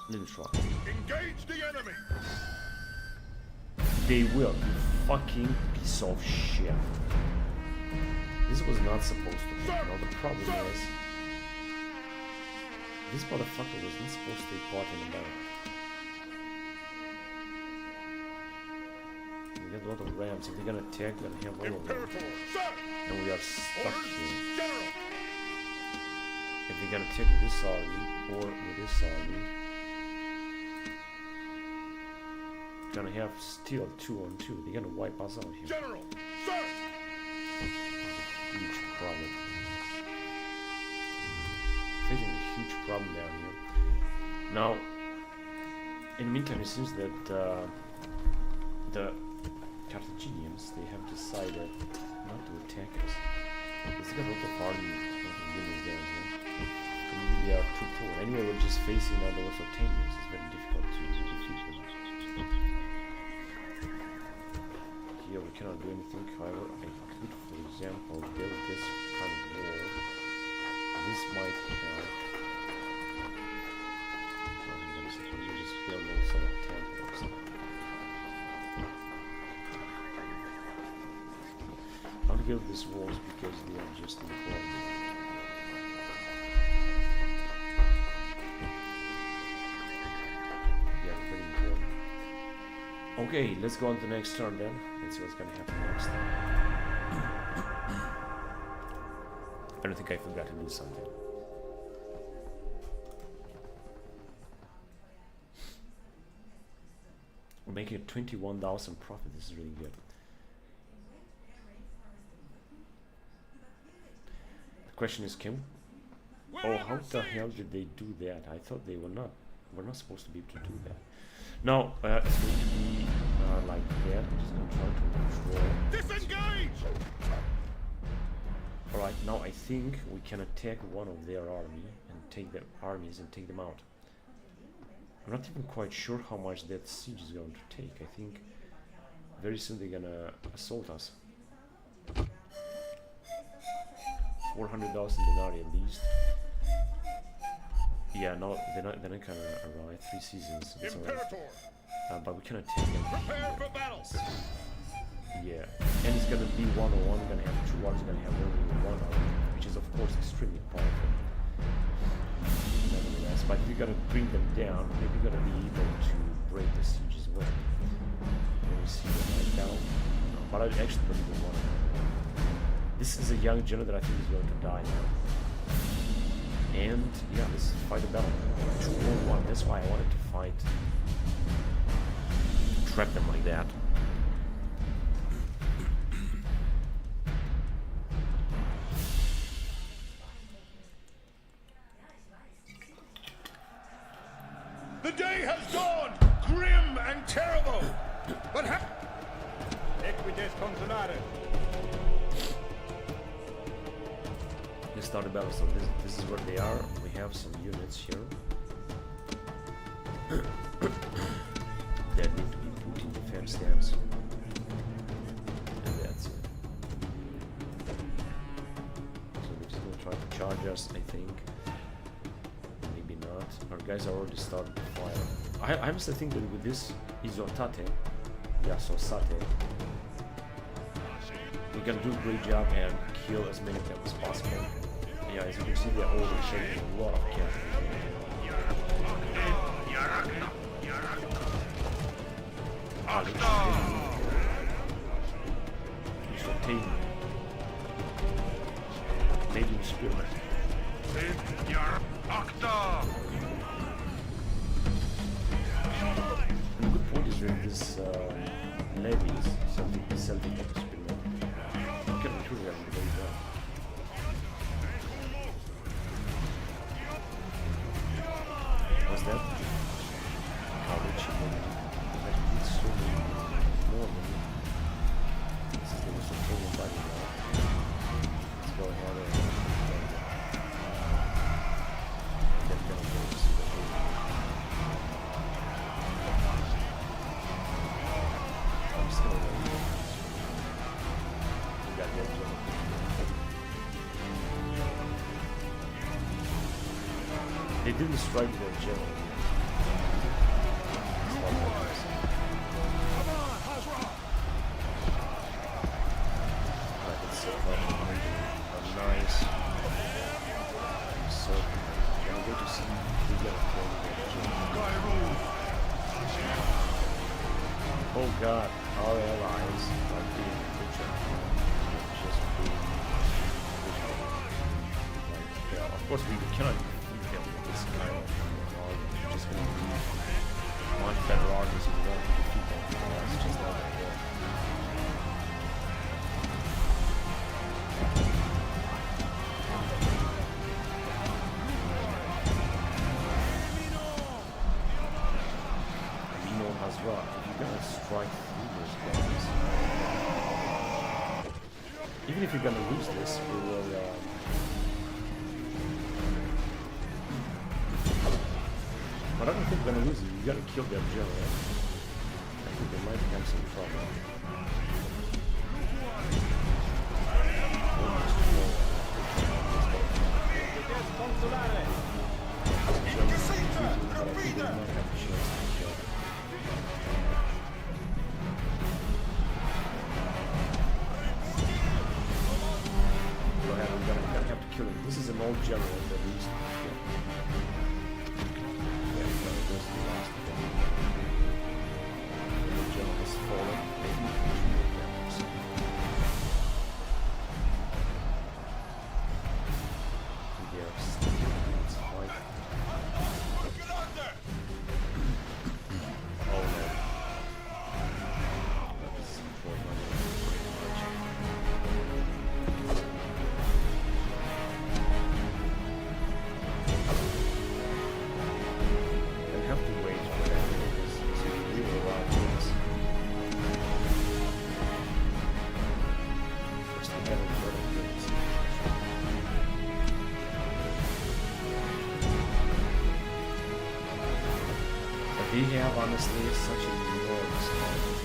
Let me try. engage the enemy. They will, you fucking piece of shit. This was not supposed to happen. Now the problem is, this motherfucker was not supposed to take part in a battle. We got a lot of rams. If they're gonna attack, we're gonna have all of them. Imperator. Sir. And we are stuck Orders, here. General. If they're gonna take with this army or with this army, gonna have still 2-on-2. They're gonna wipe us out here. General. Sir. Huge problem. Facing a huge problem down here. Now, in the meantime, it seems that the Carthaginians, they have decided not to attack us. It's got a lot of army units down here. And they are too poor. Anyway, we're just facing now the loss of 10 years. It's very difficult to defeat them. Here we cannot do anything. However, I could, for example, build this kind of wall. This might help. I'm gonna suppose we just build also a temple or something. I'll build these walls because they are just important. Yeah, very important. Okay, let's go on to the next turn then. Let's see what's gonna happen next. I don't think I forgot to do something. We're making a 21,000 profit. This is really good. The question is, can oh, how the hell did they do that? I thought they were not. We're not supposed to be able to do that. Now it's going to be like that. I'm just gonna try to control. Disengage. All right. Now I think we can attack one of their army and take their armies and take them out. I'm not even quite sure how much that siege is going to take. I think very soon they're gonna assault us. 400,000 denarii at least. Yeah, no, they're not gonna arrive. 3 seasons. It's all right. Imperator. But we cannot take them. Prepare for battle. Yeah, and it's gonna be 1-on-1. We're gonna have 2 armies. Gonna have only 1 army, which is of course extremely powerful. Nevertheless, but if you're gonna bring them down, maybe you're gonna be able to break the siege as well. Let me see them right now. No, but I actually don't even want to. This is a young general that I think is going to die now. And yeah, let's fight a battle. 2-on-1. That's why I wanted to fight. Trap them like that. The day has dawned, grim and terrible. But Equites consonare. Let's start the battle. So this is where they are. We have some units here that need to be put in defense stance. And that's it. So they're just gonna try to charge us, I think. Maybe not. Our guys are already starting to fire. I honestly think that with this Isotate, yeah, so Sate, we can do a great job and kill as many of them as possible. Yeah, as you can see, they're already shaking a lot of casualties. Medium spearman. And the good point is that this levies, selfie type of spearman, you can recruit them very well. What's that? Courage. That needs so many more than me. This is the most important body now. Let's go ahead and then go to see the whole. I'm just gonna let you. We got that one. They didn't strike their general. Nice. So, I'm going to see if we get a point. Oh god, our allies are being butchered. Just being butchered. Like, yeah, of course we cannot defeat them with this kind of army. We're just going to be much better armies if we want to defeat them. It's just not like that. If you're gonna strike through those guys, even if you're gonna lose this, we will. But I don't think we're gonna lose it. You gotta kill their general. I think they might have some trouble. This is an old general that we used to kill. Yeah, no, there's the last one. The general has fallen. Maybe we can make that person. Yeah, it's fine. Oh no. That is important. They have honestly such an enormous army.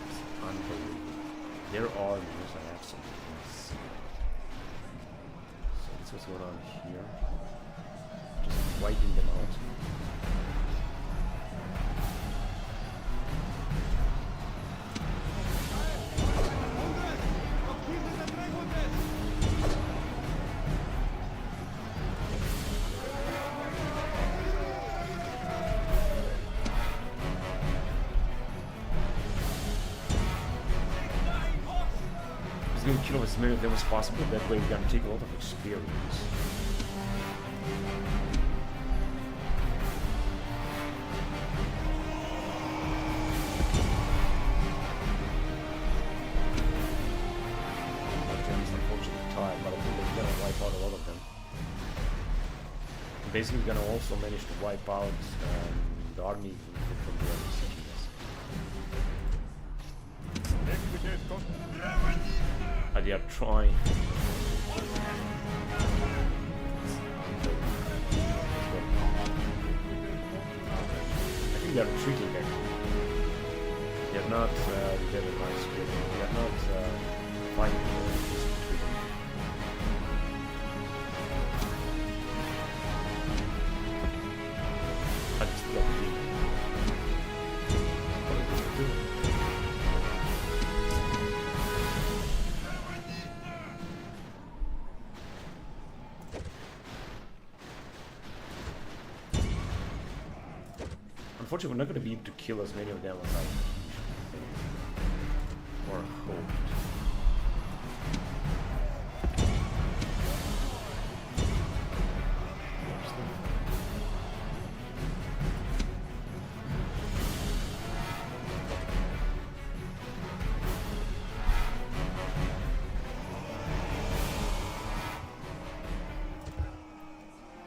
It's unbelievable. Their armies are absolutely insane. So that's what's going on here. Just wiping them out. Going to kill as many of them as possible, that way we're going to take a lot of experience. It's unfortunate time, but I think we're going to wipe out a lot of them. Basically, we're going to also manage to wipe out the army from the other cities. I They are trying. I think they are retreating actually. They are not very nice. They are not fighting. Just retreating. I just love it. What are they doing? Unfortunately, we're not going to be able to kill as many of them as I or hoped.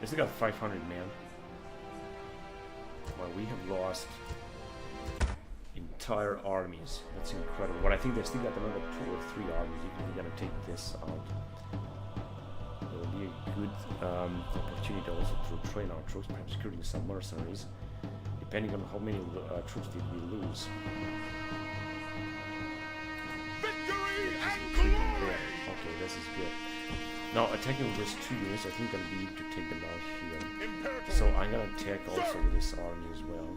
They still got 500 men. Well, we have lost entire armies. That's incredible. But I think they still got another 2 or 3 armies. Even if we're gonna take this out, it will be a good opportunity also to train our troops, perhaps recruiting some mercenaries, depending on how many troops did we lose. Victory and glory! Okay, this is good. Now attacking with just 2 units, I think I'm gonna be able to take them out here. Imperatores. So I'm gonna attack also with this army as well.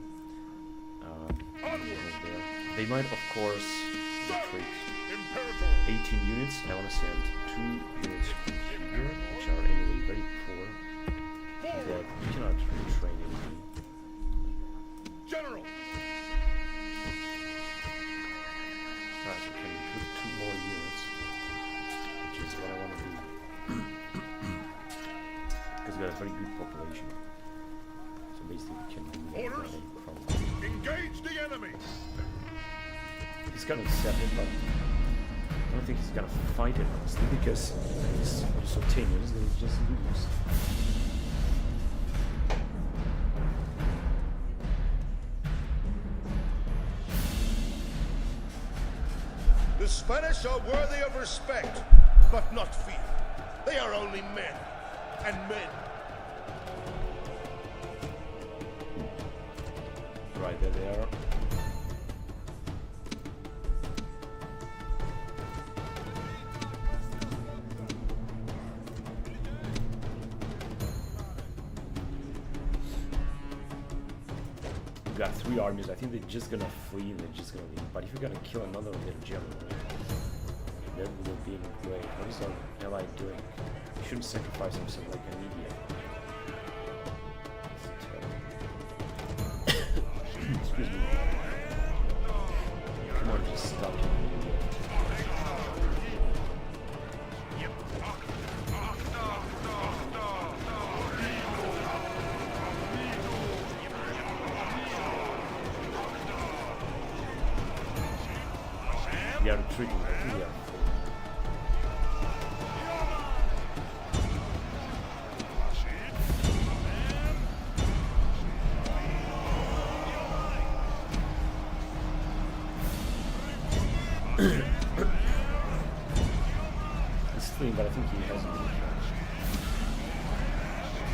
There. They might, of course, retreat. 18 units. I want to send 2 units here, which are anyway very poor. That we cannot retrain anything. General. Alright, so can we put 2 more units, which is what I want to do. Because we got a very good population. So basically we can do Orders. from Engage the enemy. he's gonna set it, but I don't think he's gonna fight it honestly, because he's so tenuous that he just lose. The Spanish are worthy of respect, but not fear. They are only men, and men. Right there they are. We got 3 armies. I think they're just gonna flee and they're just gonna leave. But if you're gonna kill another of their general, that would have been great. What is our ally doing? He shouldn't sacrifice himself like an idiot. Excuse me. Come on, just stop it. They are retreating, I think they are. He's fleeing, but I think he hasn't.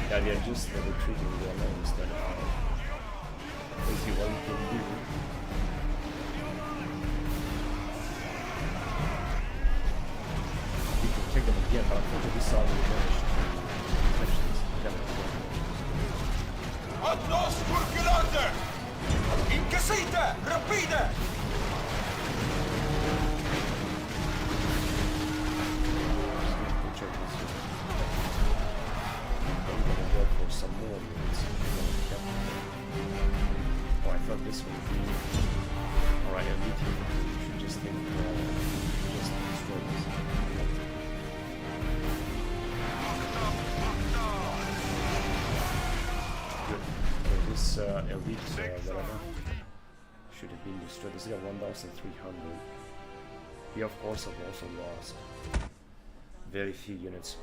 Yeah, they are just retreating, they are not instead of basically what we can do. We can take them again, but unfortunately this army managed to catch this. Atnos fulgurante! Incasite! Rapide! For some more units. Oh, I thought this would be. Alright, elite. You should just think. Just destroy this. Good. So this elite, whatever, should have been destroyed. This is at 1,300. We, of course, have also lost very few units.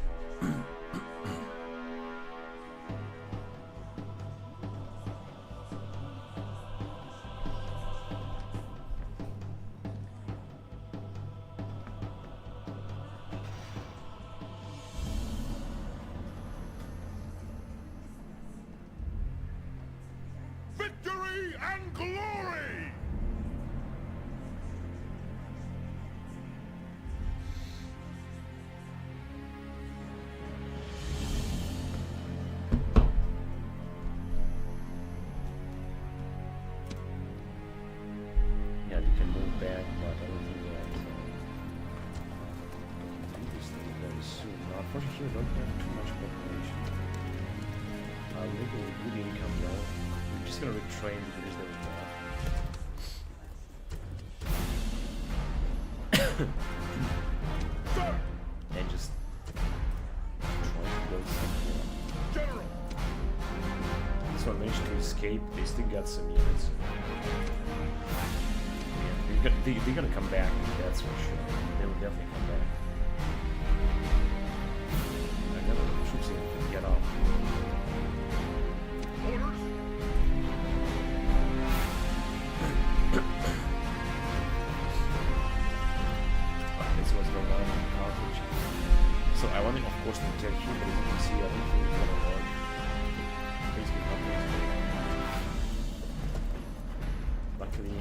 victory and glory! Yeah, they can move back, but I don't think that we can do this thing very soon. Now, unfortunately, we don't have too much population. Little good income now. We're just gonna retrain the units that we have. And just try to build something. General! This one managed to escape. They still got some units. Yeah, they're gonna come back, that's for sure. They will definitely come back. I got a lot of troops in to get off. Orders! This was going on in Carthage. So I wanted, of course, to attack here, but as you can see, I don't think it's gonna work. Basically, nothing. Luckily,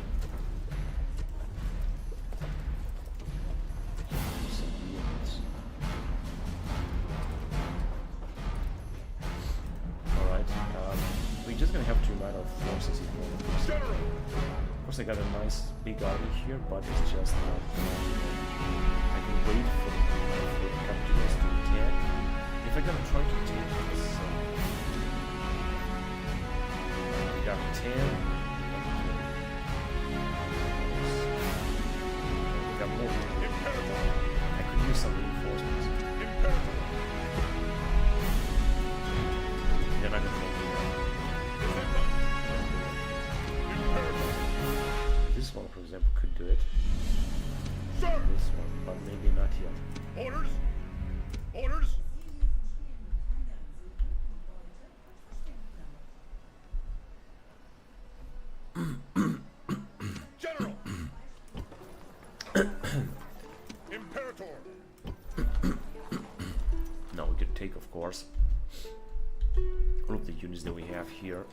some units. Alright, we're just gonna have to unite our forces if we want to do so. General! Of course, I got a nice big army here, but it's just not. I can wait for the captains to attack. If I'm gonna try to take this, we got 10. We got more. Imperator! I could use some reinforcements. Imperator! They're not gonna make me now. Imperator! This one, for example, could do it. Sir! This one, but maybe not yet. Orders! Orders! General! Imperator! Now we could take, of course, all of the units that we have here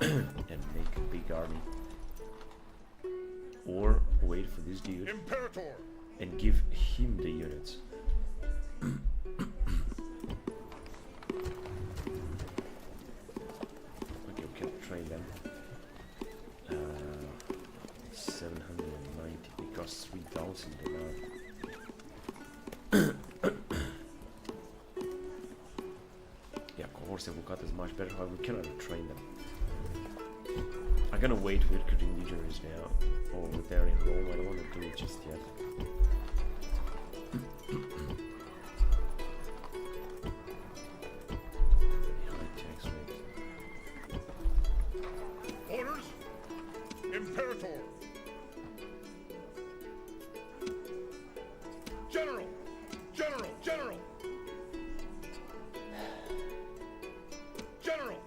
and make a big army. Or wait for this dude Imperator! and give him the units. Okay, we can train them. 790 because 3,000 enough. Yeah, cohorts and Vukat is much better, however we cannot train them. I'm gonna wait with recruiting legionaries now, or with there in Rome. I don't want to do it just yet. High tax rate. Orders! Imperator! General! General! General! General!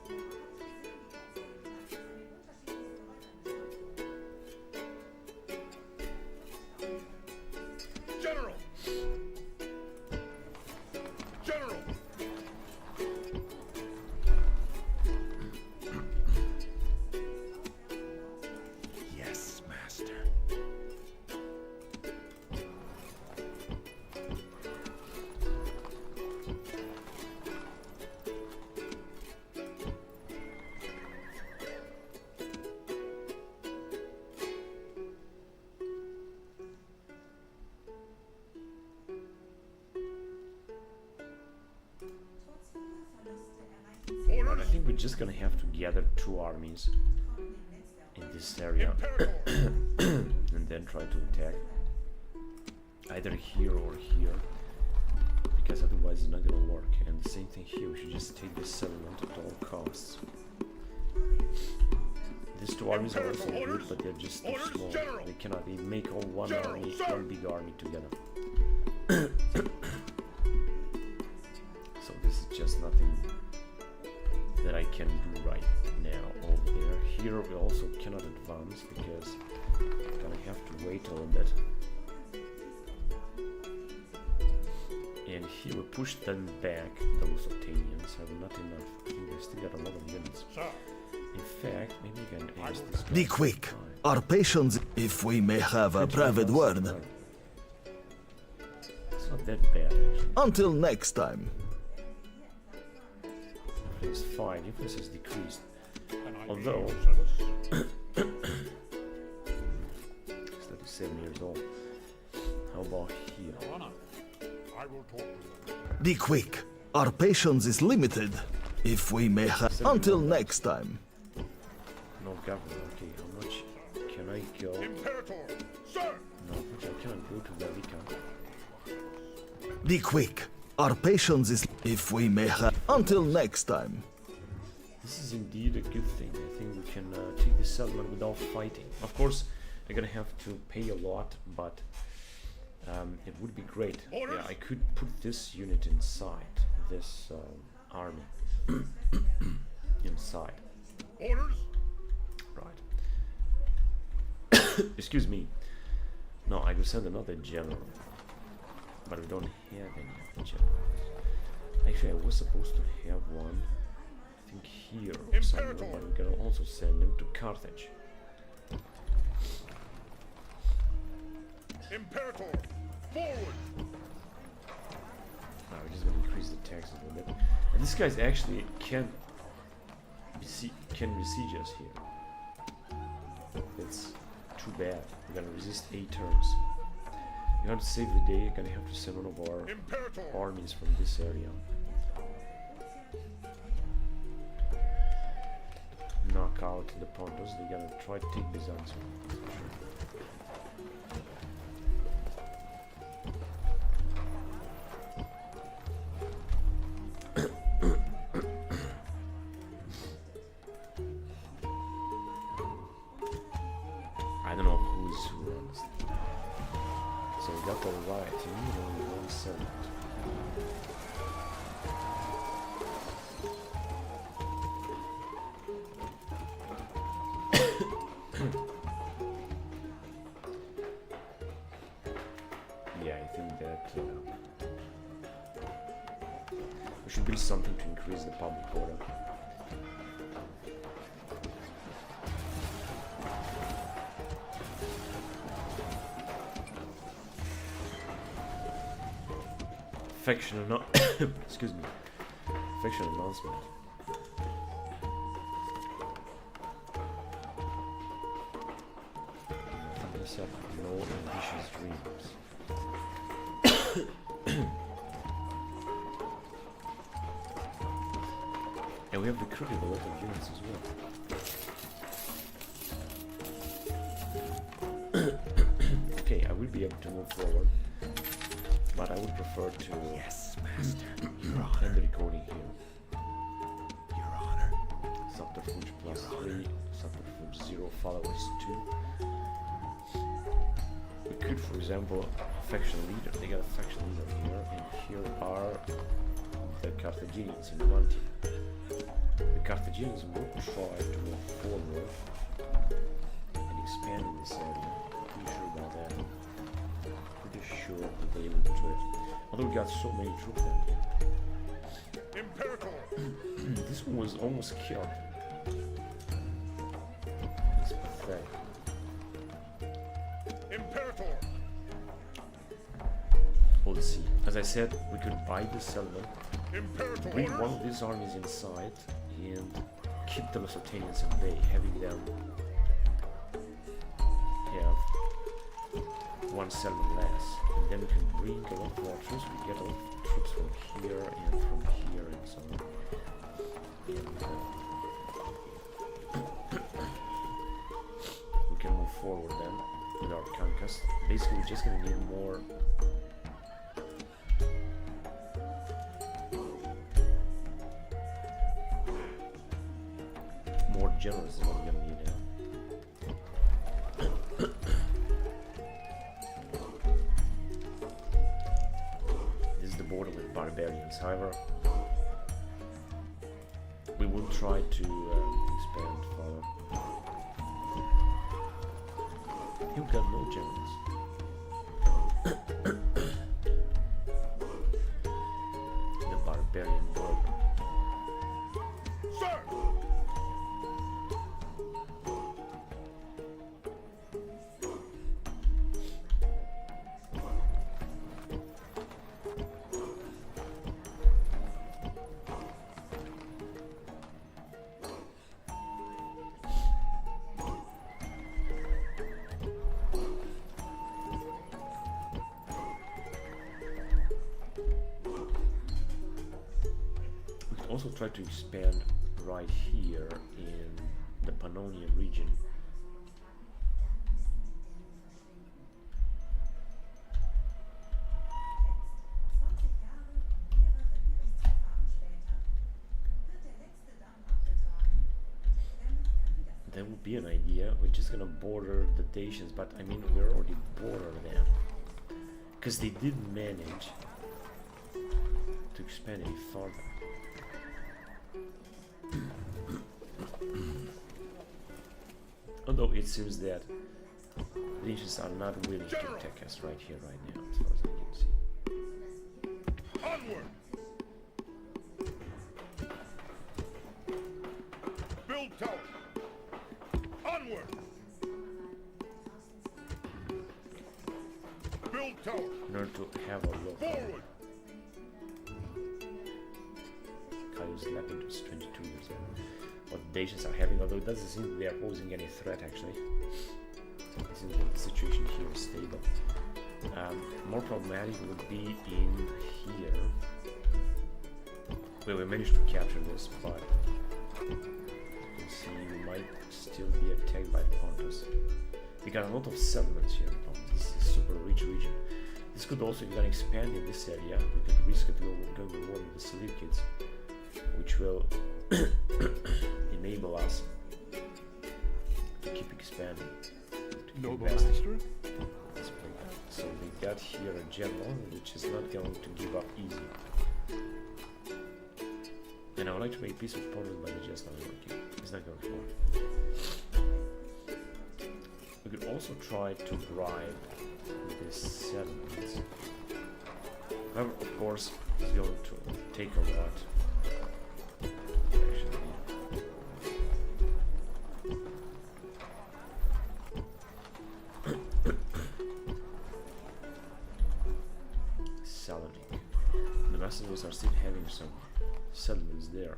General! General! Yes, master. I Orders! think we're just gonna have to gather 2 armies in this area Imperator! and then try to attack either here or here, because otherwise it's not gonna work. And the same thing here, we should just take this settlement at all costs. These 2 armies are also good, but they're just too Orders, small. General! They cannot even make all one General, army, sir! one big army together. So this is just nothing that I can do right now over there. Here we also cannot advance because I'm gonna have to wait a little bit. And here we push them back. Those Otanians have not enough. I think they still got a lot of units. Sir! In fact, maybe we can ace this guy. Be quick. Our patience, if we may have a private word. It's not that bad, actually. Until next time. It's fine. Influence has decreased. Although, he's 37 years old. How about here? Be quick. Our patience is limited. If we may have. Until next time. No government. Okay, how much can I go? Imperator, sir! No, I cannot go to Velika. Be quick. Our patience is. If we may have. Until next time. This is indeed a good thing. I think we can take the settlement without fighting. Of course, I'm gonna have to pay a lot, but it would be great. Yeah, I could put this unit inside this army. Inside. Orders? Right. Excuse me. No, I could send another general, but we don't have any of the generals. Actually, I was supposed to have one. I think here or somewhere, but we can also send him to Carthage. Imperator, forward! Now we're just gonna increase the taxes a little bit. And this guy's actually can besiege us here. It's too bad. We're gonna resist 8 turns. You have to save the day. You're gonna have to send one of our armies from this area. Knock out the Pontus. They're gonna try to take Byzantium. I don't know who's who, honestly. So we got the right team, only 1 settlement. Yeah, I think that we should build something to increase the public order. Faction excuse me. Faction announcement. Let's have no ambitious dreams. And we have recruited a lot of units as well. Okay, I will be able to move forward, but I would prefer to Yes, Master. end the recording here. Your Honor. Subterfuge +3, subterfuge 0, followers 2. We could, for example, faction leader. They got a faction leader here, and here are the Carthaginians in one team. The Carthaginians would try to move forward and expand in this area. Pretty sure about that. Pretty sure that they will do it. Although we got so many troops down here. Imperator! This one was almost killed. It's pathetic. Imperator! We'll see. As I said, we could buy this settlement, Imperator! bring one of these armies inside, and keep the Lusitanians at bay, having them have one settlement less. And then we can bring a lot more troops. We get a lot of troops from here and from here and so on. And we can move forward then with our conquest. Basically, we're just gonna need more generals than what we're gonna need now. This is the border with barbarians. However, we will try to expand further. You've got no generals. The barbarian border. Sir! also try to expand right here in the Pannonia region. That would be an idea. We're just gonna border the Dacians, but I mean we're already border them, because they didn't manage to expand any farther. Although it seems that the Dacians are not willing to attack us right here, right now, as far as I can see. Onward! Build tower! Onward! Build tower! In order to have a look, Forward! Caius Lapid was 22 years old. What the Dacians are having, although it doesn't seem they are posing any threat actually. It seems that the situation here is stable. More problematic would be in here. Well, we managed to capture this, but you can see we might still be attacked by Pontus. We got a lot of settlements here in Pontus. This is a super rich region. This could also, if we're gonna expand in this area, we could risk it going to war with the Seleucids, which will enable us to keep expanding. Noble master? So we got here a general which is not going to give up easy. And I would like to make peace with Poland, but it's just not working. It's not going to work. We could also try to bribe this settlement. However, of course, it's going to take a lot. Actually, Salonik. The Macedonians are still having some settlements there.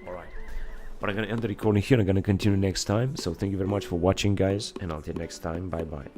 Alright. But I'm gonna end the recording here. I'm gonna continue next time. So thank you very much for watching, guys, and until next time, bye bye.